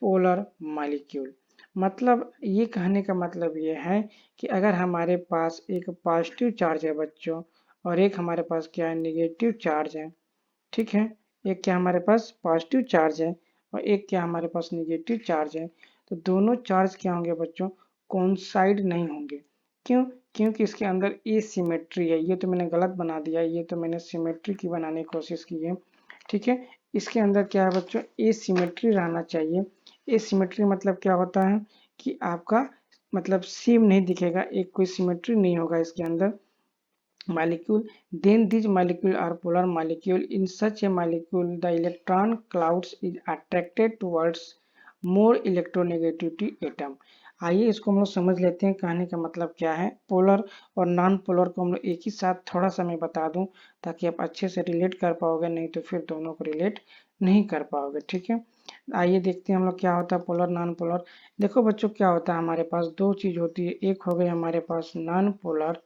polar molecule। मतलब ये कहने का मतलब ये है कि अगर हमारे पास एक पॉजिटिव चार्ज है बच्चों, और एक हमारे पास क्या है, निगेटिव चार्ज है। ठीक है, एक क्या हमारे पास पॉजिटिव चार्ज है और एक क्या हमारे पास निगेटिव चार्ज है, तो दोनों चार्ज क्या होंगे बच्चों, कोइंसाइड नहीं होंगे। क्यों, क्योंकि इसके अंदर एसिमेट्री है। ये तो मैंने गलत बना दिया, ये तो मैंने सिमेट्री की बनाने की कोशिश की है। ठीक है, इसके अंदर क्या है बच्चों, एसिमेट्री रहना चाहिए। एसिमेट्री मतलब क्या होता है कि आपका मतलब सेम नहीं दिखेगा, एक कोई सिमेट्री नहीं होगा इसके अंदर molecule, then these molecule are polar molecule. In such a molecule the electron clouds is attracted towards more electronegativity atom। आइए इसको हम लोग समझ लेते हैं, कहने का मतलब क्या है। पोलर और नॉन पोलर को हम लोग एक ही साथ थोड़ा सा मैं बता दूं ताकि आप अच्छे से रिलेट कर पाओगे, नहीं तो फिर दोनों को रिलेट नहीं कर पाओगे। ठीक है, आइए देखते हैं हम लोग क्या होता है पोलर नॉन पोलर। देखो बच्चों, क्या होता है, हमारे पास दो चीज होती है, एक हो गई हमारे पास नॉन पोलर,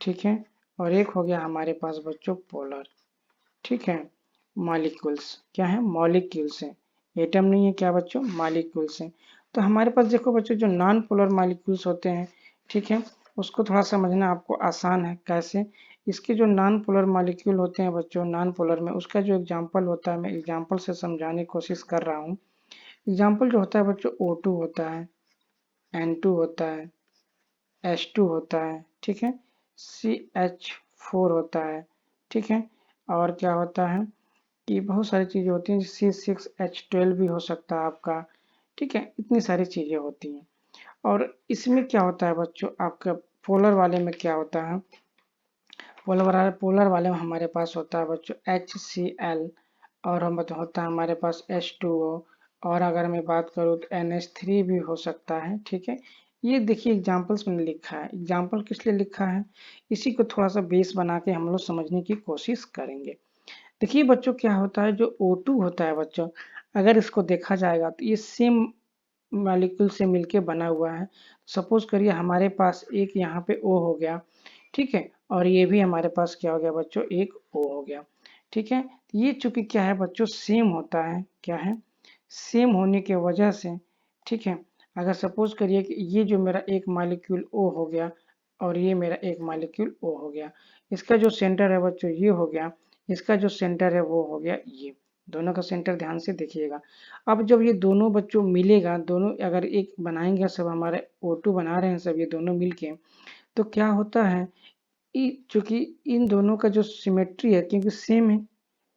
ठीक है, और एक हो गया हमारे पास बच्चों पोलर। ठीक है, मॉलिक्यूल्स क्या है, मॉलिक्यूल्स हैं, एटम नहीं है, क्या बच्चों, मॉलिक्यूल्स हैं। तो हमारे पास देखो बच्चों, जो नॉन पोलर मॉलिक्यूल्स होते हैं, ठीक है, उसको थोड़ा समझना आपको आसान है। कैसे, इसके जो नॉन पोलर मॉलिक्यूल होते हैं बच्चों, नॉन पोलर में उसका जो एग्जांपल होता है, मैं एग्जांपल से समझाने की कोशिश कर रहा हूँ। एग्जांपल जो होता है बच्चों, O2 होता है, N2 होता है, H2 होता है, ठीक है, CH4 होता है, ठीक है, और क्या होता है कि बहुत सारी चीज़ें होती हैं, C6H12 भी हो सकता है आपका। ठीक है, इतनी सारी चीज़ें होती हैं। और इसमें क्या होता है बच्चों, आपका पोलर वाले में क्या होता है, पोलर वाले में हमारे पास होता है बच्चों HCl, और हम होता है हमारे पास H2O, और अगर मैं बात करूँ तो NH3 भी हो सकता है। ठीक है, ये देखिए एग्जाम्पल्स मैंने लिखा है। एग्जाम्पल किस लिए लिखा है, इसी को थोड़ा सा बेस बना के हम लोग समझने की कोशिश करेंगे। देखिए बच्चों, क्या होता है, जो O2 होता है बच्चों, अगर इसको देखा जाएगा तो ये सेम मॉलिक्यूल से मिलके बना हुआ है। सपोज करिए हमारे पास एक यहाँ पे O हो गया, ठीक है, और ये भी हमारे पास क्या हो गया बच्चों, एक O हो गया। ठीक है, ये चूंकि क्या है बच्चों, सेम होता है, क्या है, सेम होने के वजह से, ठीक है, अगर सपोज करिए कि ये जो मेरा एक मॉलिक्यूल O हो गया और ये मेरा एक मॉलिक्यूल O हो गया, इसका जो सेंटर है बच्चों ये हो गया, इसका जो सेंटर है वो हो गया ये, दोनों का सेंटर ध्यान से देखिएगा। अब जब ये दोनों बच्चों मिलेगा, दोनों अगर एक बनाएंगे, सब हमारे O2 बना रहे हैं सब ये दोनों मिलके, तो क्या होता है, चूंकि इन दोनों का जो सिमेट्री है, क्योंकि सेम है,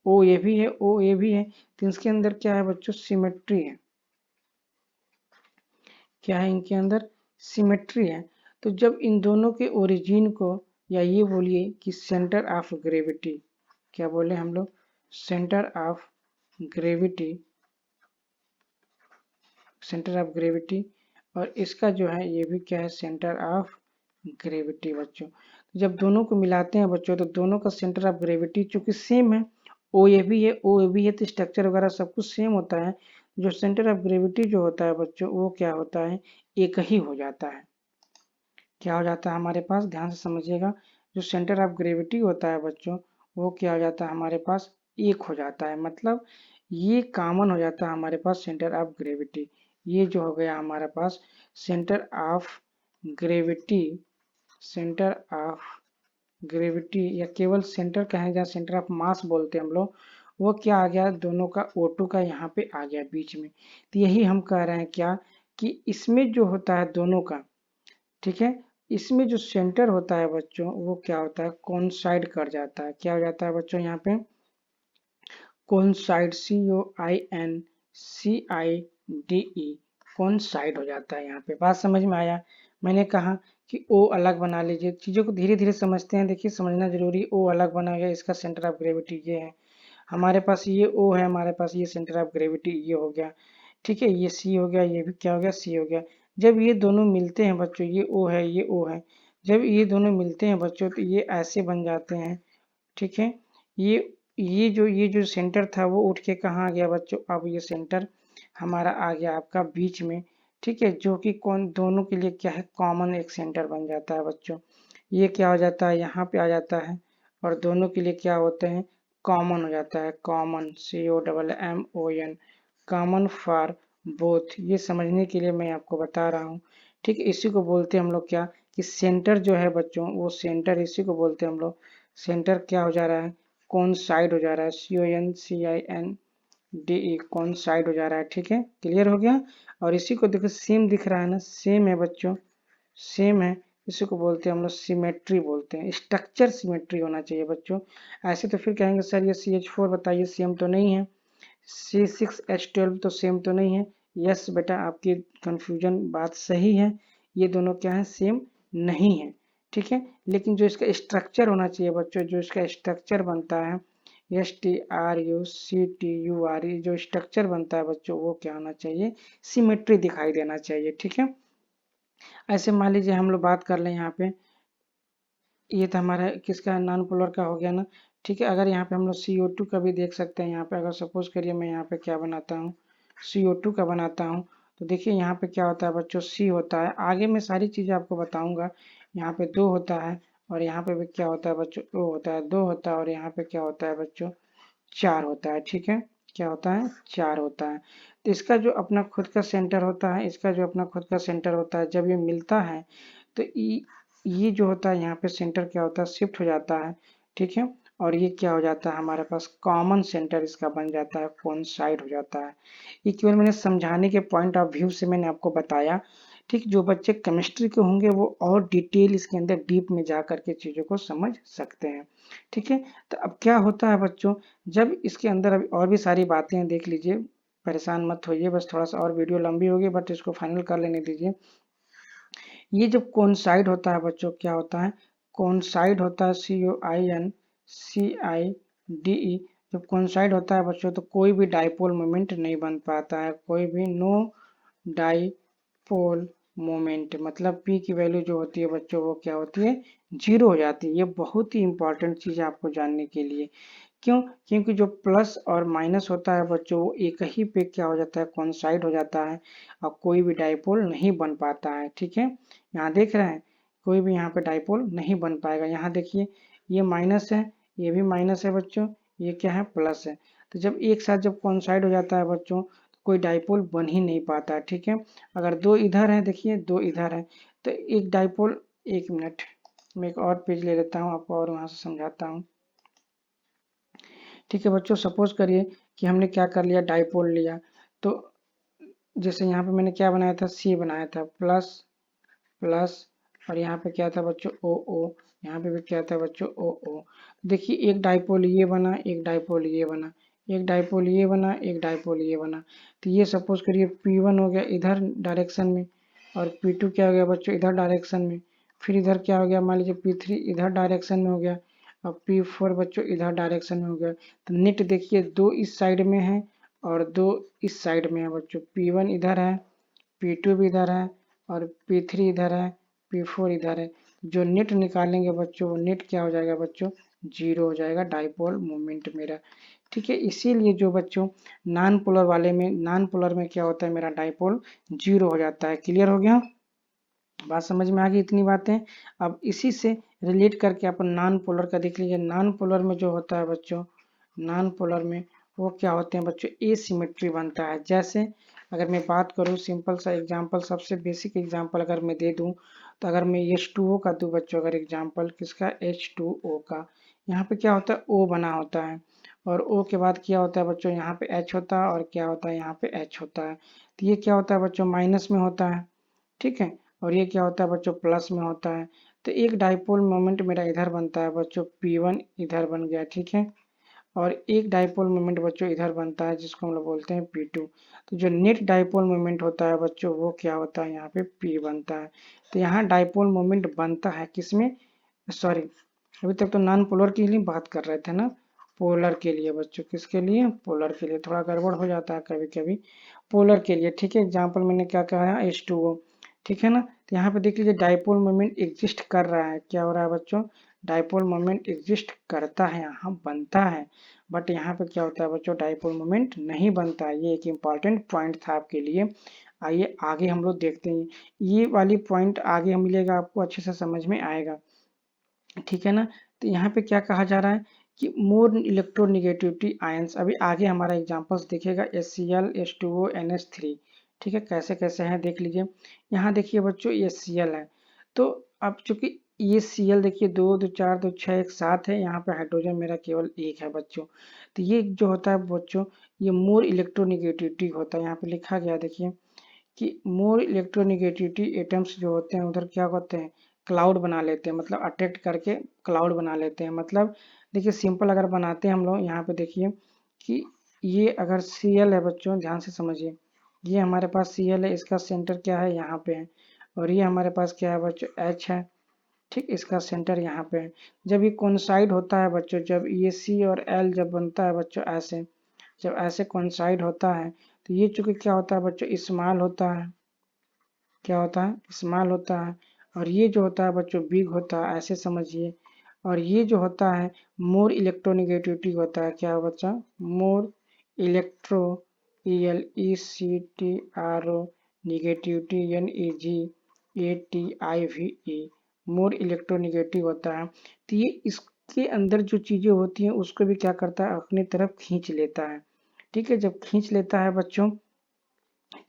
ओ ए भी है, ओ ए भी है, तो इसके अंदर क्या है बच्चों, सिमेट्री है। क्या है इनके अंदर, सिमेट्री है। तो जब इन दोनों के ओरिजिन को, या ये बोलिए कि सेंटर ऑफ ग्रेविटी, क्या बोले हम लोग, centre of gravity, centre of gravity, और इसका जो है ये भी क्या है, सेंटर ऑफ ग्रेविटी बच्चों। जब दोनों को मिलाते हैं बच्चों तो दोनों का सेंटर ऑफ ग्रेविटी चूंकि सेम है, ओ ए भी है, ओ ए भी है, तो स्ट्रक्चर वगैरह सब कुछ सेम होता है। जो सेंटर ऑफ ग्रेविटी जो होता है बच्चों वो क्या होता है, एक ही हो जाता है। क्या हो जाता है हमारे पास, ध्यान से समझिएगा, जो सेंटर ऑफ ग्रेविटी होता है बच्चों वो क्या हो जाता है हमारे पास, एक हो जाता है। मतलब ये कॉमन हो जाता है हमारे पास सेंटर ऑफ ग्रेविटी। ये जो हो गया हमारे पास centre of gravity, centre of gravity, या केवल सेंटर कहें जहाँ सेंटर ऑफ मास बोलते हैं हम लोग, वो क्या आ गया, दोनों का O2 का यहाँ पे आ गया बीच में। तो यही हम कह रहे हैं क्या, कि इसमें जो होता है दोनों का, ठीक है, इसमें जो सेंटर होता है बच्चों वो क्या होता है, कोइंसाइड कर जाता है। क्या हो जाता है बच्चों यहाँ पे, कोइंसाइड, COINCIDE, कोइंसाइड हो जाता है। यहाँ पे बात समझ में आया। मैंने कहा कि ओ अलग बना लीजिए, चीज़ों को धीरे धीरे समझते हैं, देखिए समझना जरूरी। ओ अलग बना गया, इसका सेंटर ऑफ ग्रेविटी ये है, हमारे पास ये ओ है, हमारे पास ये सेंटर ऑफ ग्रेविटी ये हो गया, ठीक है, ये सी हो गया, ये भी क्या हो गया, सी हो गया। जब ये दोनों मिलते हैं बच्चों, ये ओ है, ये ओ है, जब ये दोनों मिलते हैं बच्चों तो ये ऐसे बन जाते हैं, ठीक है। ये ये जो सेंटर था वो उठ के कहाँ आ गया बच्चों, अब ये सेंटर हमारा आ गया आपका बीच में, ठीक है, जो कि कौन, दोनों के लिए क्या है, कॉमन एक सेंटर बन जाता है बच्चों। ये क्या हो जाता है, यहाँ पे आ जाता है, और दोनों के लिए क्या होते हैं, कॉमन हो जाता है, common, COMMON, common for both. ये समझने के लिए मैं आपको बता रहा हूँ, ठीक है। इसी को बोलते हैं हम लोग क्या, कि सेंटर जो है बच्चों वो सेंटर, इसी को बोलते हैं हम लोग, सेंटर क्या हो जा रहा है, कौन साइड हो जा रहा है, CONCINDE, कौन साइड हो जा रहा है, ठीक है, क्लियर हो गया। और इसी को देखो सेम दिख रहा है ना, सेम है बच्चों, सेम है, इसी को बोलते हैं हम लोग सिमेट्री बोलते हैं, स्ट्रक्चर सिमेट्री होना चाहिए बच्चों। ऐसे तो फिर कहेंगे सर ये CH4 बताइए सेम तो नहीं है, C6H12 तो सेम तो नहीं है। यस बेटा, आपकी कंफ्यूजन बात सही है, ये दोनों क्या है, सेम नहीं है, ठीक है। लेकिन जो इसका स्ट्रक्चर होना चाहिए बच्चों, जो इसका स्ट्रक्चर बनता है, STRUCTURE, जो स्ट्रक्चर बनता है बच्चों वो क्या होना चाहिए, सिमेट्री दिखाई देना चाहिए, ठीक है। ऐसे मान लीजिए हम लोग बात कर लें यहाँ पे, ये तो हमारा किसका नॉन पोलर का हो गया ना, ठीक है। अगर यहाँ पे हम लोग CO2 का भी देख सकते हैं, यहाँ पे अगर सपोज करिए मैं यहाँ पे क्या बनाता हूँ, CO2 का बनाता हूँ, तो देखिए यहाँ पे क्या होता है बच्चों, C होता है, आगे मैं सारी चीज़ें आपको बताऊंगा। यहाँ पे 2 होता है, और यहाँ पे भी क्या होता है बच्चों, 2 होता है, 2 होता है, और यहाँ पे क्या होता है बच्चों, 4 होता है, ठीक है। क्या होता है, 4 होता है। तो इसका जो अपना खुद का सेंटर होता है, इसका जो अपना खुद का सेंटर होता है, जब ये मिलता है तो ये जो होता है यहाँ पे सेंटर क्या होता है, शिफ्ट हो जाता है, ठीक है। और ये क्या हो जाता है हमारे पास, कॉमन सेंटर इसका बन जाता है, कोइंसाइड हो जाता है। ये केवल मैंने समझाने के पॉइंट ऑफ व्यू से मैंने आपको बताया, ठीक। जो बच्चे केमिस्ट्री के होंगे वो और डिटेल इसके अंदर डीप में जा करके चीज़ों को समझ सकते हैं, ठीक है। तो अब क्या होता है बच्चों, जब इसके अंदर अभी और भी सारी बातें हैं, देख लीजिए, परेशान मत होइए, बस थोड़ा सा और वीडियो लंबी होगी, बट इसको फाइनल कर लेने दीजिए। ये जब कोइंसाइड होता है बच्चों, क्या होता है, कोइंसाइड होता है, COINCIDE, जब कोइंसाइड होता है बच्चों तो कोई भी डाइपोल मोमेंट नहीं बन पाता है, कोई भी नो डाइपोल मोमेंट, मतलब P की वैल्यू जो होती है बच्चों वो क्या होती है, 0 हो जाती है। ये बहुत ही इंपॉर्टेंट चीज़ है आपको जानने के लिए। क्यों, क्योंकि जो प्लस और माइनस होता है बच्चों वो एक ही पे क्या हो जाता है, कोइंसाइड हो जाता है, और कोई भी डाइपोल नहीं बन पाता है, ठीक है। यहाँ देख रहे हैं, कोई भी यहाँ पे डाइपोल नहीं बन पाएगा। यहाँ देखिए ये माइनस है, ये भी माइनस है बच्चों, ये क्या है, प्लस है। तो जब एक साथ जब कोइंसाइड हो जाता है बच्चों तो कोई डाइपोल बन ही नहीं पाता है, ठीक है। अगर 2 इधर है, देखिए 2 इधर है, तो एक डाइपोल, 1 मिनट मैं एक और पेज ले लेता हूँ आपको और वहाँ से समझाता हूँ, ठीक है बच्चों। सपोज करिए कि हमने क्या कर लिया, डाइपोल लिया, तो जैसे यहाँ पे मैंने क्या बनाया था, C बनाया था, प्लस प्लस और यहाँ पे क्या था बच्चों ओ ओ, यहाँ पे भी क्या था बच्चों ओ ओ। देखिए एक डाइपोल ये बना, एक डाइपोल ये बना, एक डाइपोल ये बना, एक डाइपोल ये बना। तो ये सपोज करिए P1 हो गया इधर डायरेक्शन में, और P2 क्या हो गया बच्चों इधर डायरेक्शन में। फिर इधर क्या हो गया, मान लीजिए P3 इधर डायरेक्शन में हो गया, और P4 बच्चों इधर डायरेक्शन में हो गया। तो नेट देखिए दो इस साइड में है और दो इस साइड में है बच्चों। P1 इधर है, P2 भी इधर है, और P3 इधर है, P4 इधर है। जो नेट निकालेंगे बच्चों वो नेट क्या हो जाएगा बच्चों, जीरो हो जाएगा डाइपोल मोमेंट मेरा। ठीक है, इसीलिए जो बच्चों नॉन पोलर वाले में, नॉन पोलर में क्या होता है मेरा डाइपोल जीरो हो जाता है। क्लियर हो गया, बात समझ में आ गई इतनी बातें। अब इसी से रिलेट करके अपन नॉन पोलर का देख लीजिए। नॉन पोलर में जो होता है बच्चों, नॉन पोलर में वो क्या होते हैं बच्चों, एसिमेट्री बनता है। जैसे अगर मैं बात करूँ सिंपल सा एग्जांपल, सबसे बेसिक एग्जांपल अगर मैं दे दूं, तो अगर मैं H2O का दूं बच्चों, अगर एग्जांपल किसका, H2O का, यहाँ पे क्या होता है O बना होता है, और O के बाद क्या होता है बच्चों, यहाँ पे H होता है, और क्या होता है यहाँ पे H होता है। तो ये क्या होता है बच्चों, माइनस में होता है। ठीक है, और ये क्या होता है बच्चों, प्लस में होता है। तो एक डाइपोल मोमेंट मेरा इधर बनता है बच्चों, P1 इधर बन गया। ठीक है, और एक डाइपोल मोमेंट बच्चों इधर बनता है जिसको हम लोग बोलते हैं P2। तो जो नेट डाइपोल मोमेंट होता है बच्चों वो क्या होता है, यहाँ पे P बनता है। तो यहाँ डाइपोल मोमेंट बनता है किसमें, सॉरी अभी तक तो नॉन पोलर के लिए बात कर रहे थे ना, पोलर के लिए बच्चों, किसके लिए, पोलर के लिए। थोड़ा गड़बड़ हो जाता है कभी कभी, पोलर के लिए। ठीक है, एग्जाम्पल मैंने क्या कहा है, H2O। ठीक है ना, तो यहाँ पे देख लीजिए डाइपोल मोमेंट एग्जिस्ट कर रहा है। क्या हो रहा है बच्चों, डाइपोल मोमेंट एग्जिस्ट करता है, यहाँ बनता है। बट यहाँ पे क्या होता है बच्चों, डाइपोल मोमेंट नहीं बनता है। ये एक इम्पॉर्टेंट पॉइंट था आपके लिए। आइए आगे हम लोग देखते हैं, ये वाली पॉइंट आगे मिलेगा आपको, अच्छे से समझ में आएगा। ठीक है ना, तो यहाँ पे क्या कहा जा रहा है कि मोर इलेक्ट्रोनिगेटिविटी आयंस, अभी आगे हमारा एग्जांपल्स दिखेगा, HCl H2O NH3। ठीक है, कैसे कैसे हैं देख लीजिए। यहाँ देखिए बच्चों ये Cl है, तो अब चूंकि ये Cl देखिए दो दो चार दो छः एक साथ है, यहाँ पे हाइड्रोजन मेरा केवल एक है बच्चों। तो ये जो होता है बच्चों, ये मोर इलेक्ट्रोनिगेटिविटी होता है। यहाँ पे लिखा गया देखिए कि मोर इलेक्ट्रोनिगेटिविटी एटम्स जो होते हैं उधर क्या होते हैं, क्लाउड बना लेते हैं, मतलब अट्रैक्ट करके क्लाउड बना लेते हैं। मतलब देखिए सिंपल अगर बनाते हैं हम लोग, यहाँ पे देखिए कि ये अगर Cl है बच्चों, ध्यान से समझिए, ये हमारे पास Cl है, इसका सेंटर क्या है, यहाँ पे है। और ये हमारे पास क्या है बच्चों, H है। ठीक, इसका सेंटर यहाँ पे है। जब ये कोइंसाइड होता है बच्चों, जब ये C और L जब बनता है बच्चों ऐसे, जब ऐसे कोइंसाइड होता है, तो ये चूंकि क्या होता है बच्चों, स्मॉल होता है। क्या होता है, स्मॉल होता है। और ये जो होता है बच्चों बिग होता है, ऐसे समझिए। और ये जो होता है मोर इलेक्ट्रोनिगेटिविटी होता है, क्या है बच्चा, मोर electro, ELECTRO negativity, NEGATIVE, more electronegative होता है। तो ये इसके अंदर जो चीजें होती हैं उसको भी क्या करता है, अपनी तरफ खींच लेता है। ठीक है, जब खींच लेता है बच्चों,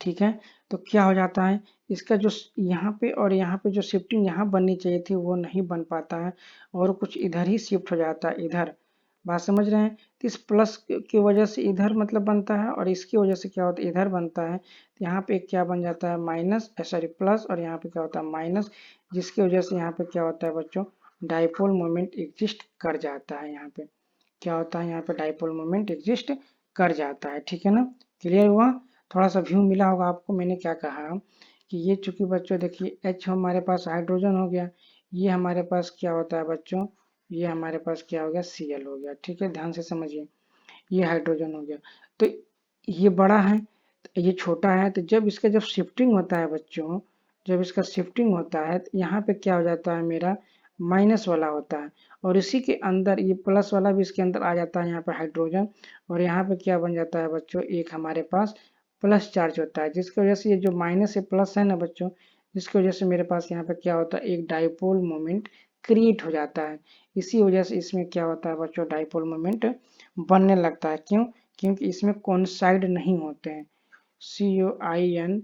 ठीक है, तो क्या हो जाता है, इसका जो यहाँ पे और यहाँ पे जो शिफ्टिंग यहाँ बननी चाहिए थी वो नहीं बन पाता है, और कुछ इधर ही शिफ्ट हो जाता है, इधर। बात समझ रहे हैं, तो इस प्लस की वजह से इधर मतलब बनता है, और इसकी वजह से क्या होता है, इधर बनता है। तो यहाँ पे क्या बन जाता है, माइनस, सॉरी प्लस, और यहाँ पे क्या होता है माइनस, जिसकी वजह से यहाँ पे क्या होता है बच्चों, डाइपोल मोमेंट एग्जिस्ट कर जाता है। यहाँ पे क्या होता है, यहाँ पे डाइपोल मोमेंट एग्जिस्ट कर जाता है। ठीक है ना, क्लियर हुआ, थोड़ा सा व्यू मिला होगा आपको। मैंने क्या कहा कि ये चूंकि बच्चों देखिए H हमारे पास हाइड्रोजन हो गया, ये हमारे पास क्या होता है बच्चों, ये हमारे पास क्या हो गया, Cl हो गया। ठीक है, ध्यान से समझिए, ये हाइड्रोजन हो गया। तो ये बड़ा है, तो ये छोटा है। तो जब इसका जब शिफ्टिंग होता है बच्चों, जब इसका शिफ्टिंग होता है तो यहाँ पे क्या हो जाता है मेरा, माइनस वाला होता है, और इसी के अंदर ये प्लस वाला भी इसके अंदर आ जाता है, यहाँ पे हाइड्रोजन। और यहाँ पे क्या बन जाता है बच्चों, एक हमारे पास प्लस चार्ज होता है, जिसकी वजह से ये जो माइनस से प्लस है ना बच्चों, जिसकी वजह से मेरे पास यहाँ पे क्या होता है, एक डाइपोल मोमेंट क्रिएट हो जाता है। इसी वजह से इसमें क्या होता है बच्चों, डाइपोल मोमेंट बनने लगता है। क्यों, क्योंकि इसमें कोइंसाइड नहीं होते हैं, COINCIDE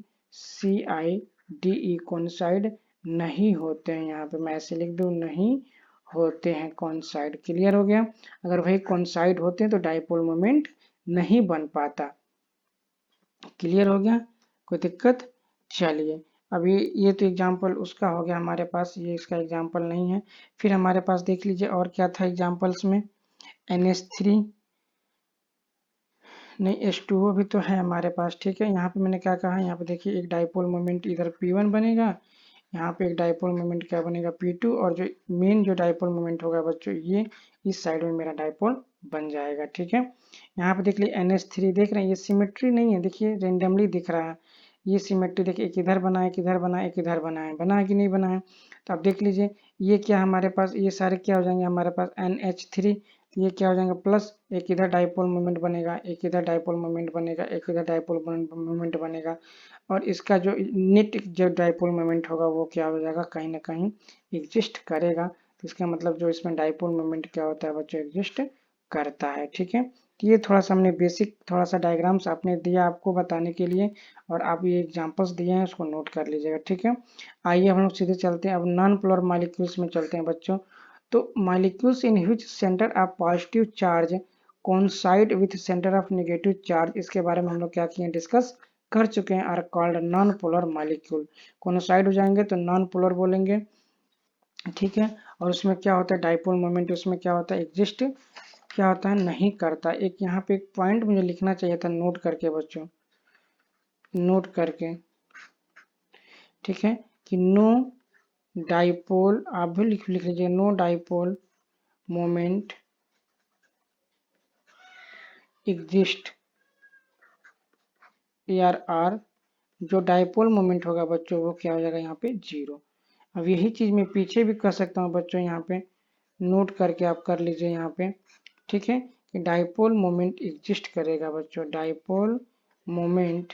कोइंसाइड नहीं होते हैं। यहाँ पे मैं ऐसे लिख दूं, नहीं होते हैं कोइंसाइड। क्लियर हो गया, अगर वही कोइंसाइड होते हैं तो डाइपोल मोमेंट नहीं बन पाता। क्लियर हो गया, कोई दिक्कत, चलिए अभी ये तो एग्जाम्पल उसका हो गया हमारे पास, ये इसका एग्जाम्पल नहीं है। फिर हमारे पास देख लीजिए और क्या था एग्जाम्पल्स में, NH3 नहीं, H2O भी तो है हमारे पास, ठीक है। यहाँ पे मैंने क्या कहा, यहाँ पे देखिए एक डाइपोल मोमेंट इधर P1 बनेगा, यहाँ पे एक डाइपोल मोमेंट क्या बनेगा P2, और जो मेन जो डाइपोल मोमेंट होगा बच्चों ये इस साइड में मेरा डाइपोल बन जाएगा, ठीक है। यहाँ पे देख लीजिए NH3 देख रहे हैं, ये सिमेट्री नहीं है, देखिए रेंडमली दिख रहा है। ये सिमेट्री देखिए, एक इधर बना है, एक इधर बना है, एक इधर बना है, बना है कि नहीं बना है। तो आप देख लीजिए ये क्या हमारे पास, ये सारे क्या हो जाएंगे हमारे पास NH3, ये क्या हो जाएगा प्लस, एक इधर डाइपोल मोमेंट बनेगा, एक इधर डाइपोल मोमेंट बनेगा, एक इधर डाइपोल मोमेंट बनेगा, और इसका जो नेट जो डाइपोल मोमेंट होगा वो क्या हो जाएगा, कहीं ना कहीं एग्जिस्ट करेगा। तो इसका मतलब जो इसमें डाइपोल मोमेंट क्या होता है बच्चों, एग्जिस्ट करता है, ठीक है। तो ये थोड़ा सा हमने बेसिक थोड़ा सा डायग्राम्स आपने दिया आपको बताने के लिए, और आप ये एग्जांपल्स दिए हैं उसको नोट कर लीजिएगा, ठीक है। आइए हम लोग सीधे चलते हैं अब नॉन पोलर मॉलिक्यूल्स में चलते हैं बच्चों। तो molecules in which centre of positive charge coincide with centre of negative charge, इसके बारे में हम लोग क्या किए, डिस्कस कर चुके हैं, are called non polar molecule. Coincide हो जाएंगे तो नॉन पोलर बोलेंगे, ठीक है। और उसमें क्या होता है, डाइपोल मोमेंट उसमें क्या होता है, एग्जिस्ट क्या होता है, नहीं करता। एक यहाँ पे एक पॉइंट मुझे लिखना चाहिए था नोट करके बच्चों, नोट करके, ठीक है, कि नो डाइपोल, आप भी लिख लीजिए, no dipole moment exist, AR जो डाइपोल मोमेंट होगा बच्चों वो क्या हो जाएगा यहाँ पे 0। अब यही चीज मैं पीछे भी कर सकता हूँ बच्चों, यहाँ पे नोट करके आप कर लीजिए यहाँ पे, ठीक है, कि डाइपोल मोमेंट एग्जिस्ट करेगा बच्चों, डाइपोल मोमेंट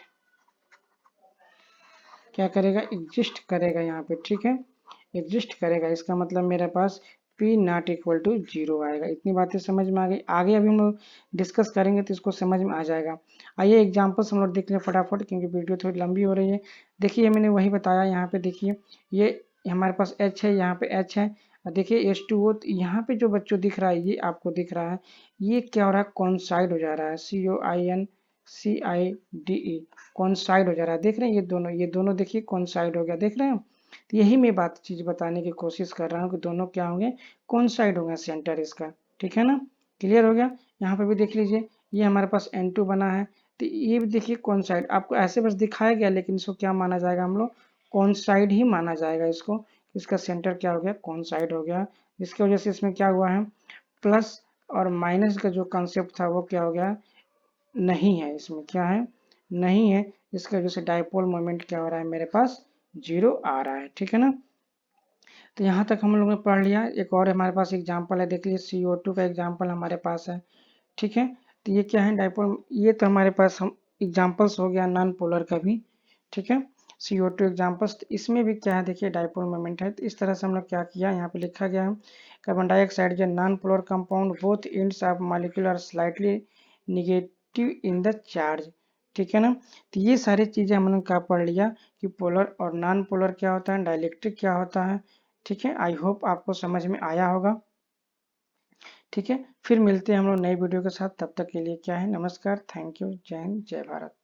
क्या करेगा, एग्जिस्ट करेगा यहाँ पे, ठीक है, एग्जिस्ट करेगा। इसका मतलब मेरे पास P नॉट इक्वल टू 0 आएगा। इतनी बातें समझ में आ गई, आगे अभी हम लोग डिस्कस करेंगे तो इसको समझ में आ जाएगा। आइए एग्जांपल्स हम लोग देख लें फटाफट, क्योंकि वीडियो थोड़ी लंबी हो रही है। देखिए मैंने वही बताया, यहाँ पे देखिए ये हमारे पास H है, यहाँ पे H है, और देखिए H2O, तो यहाँ पे जो बच्चों दिख रहा है ये आपको दिख रहा है, ये क्या हो रहा है, कॉन्साइड हो जा रहा है, COINCIDE, कॉन्साइड हो जा रहा है। देख रहे हैं ये दोनों देखिए कॉन्साइड हो गया, देख रहे हैं। तो यही मैं बात चीज बताने की कोशिश कर रहा हूँ कि दोनों क्या होंगे, कॉन्साइड होंगे सेंटर इसका, ठीक है ना, क्लियर हो गया। यहाँ पे भी देख लीजिए ये हमारे पास N2 बना है, तो ये भी देखिए कॉन्साइड, आपको ऐसे बस दिखाया गया, लेकिन इसको क्या माना जाएगा हम लोग, कॉन्साइड ही माना जाएगा इसको। इसका सेंटर क्या हो गया, कॉन्साइड हो गया, जिसकी वजह से इसमें क्या हुआ है, प्लस और माइनस का जो कंसेप्ट था वो क्या हो गया, नहीं है, इसमें क्या है, नहीं है। इसकी वजह से डाइपोल मोमेंट क्या हो रहा है मेरे पास, 0 आ रहा है, ठीक है ना। तो यहाँ तक हम लोगों ने पढ़ लिया। एक और हमारे पास एग्जाम्पल है, देख लीजिए CO2 का एग्जाम्पल हमारे पास है, ठीक है। तो ये क्या है, डाइपोल, ये तो हमारे पास हम एग्जाम्पल्स हो गया नॉन पोलर का भी, ठीक है। CO2 एग्जाम्पल्स, तो इसमें भी क्या है देखिए डाइपोल मोमेंट है। तो इस तरह से हम लोग क्या किया, यहाँ पे लिखा गया है, कार्बन डाइऑक्साइड जो non polar compound both ends of molecule are slightly negative in the charge, ठीक है ना। तो ये सारी चीजें हम लोग क्या पढ़ लिया, कि पोलर और नॉन पोलर क्या होता है, डाइलेक्ट्रिक क्या होता है, ठीक है। आई होप आपको समझ में आया होगा, ठीक है। फिर मिलते हैं हम लोग नई वीडियो के साथ, तब तक के लिए क्या है, नमस्कार, थैंक यू, जय हिंद, जय भारत।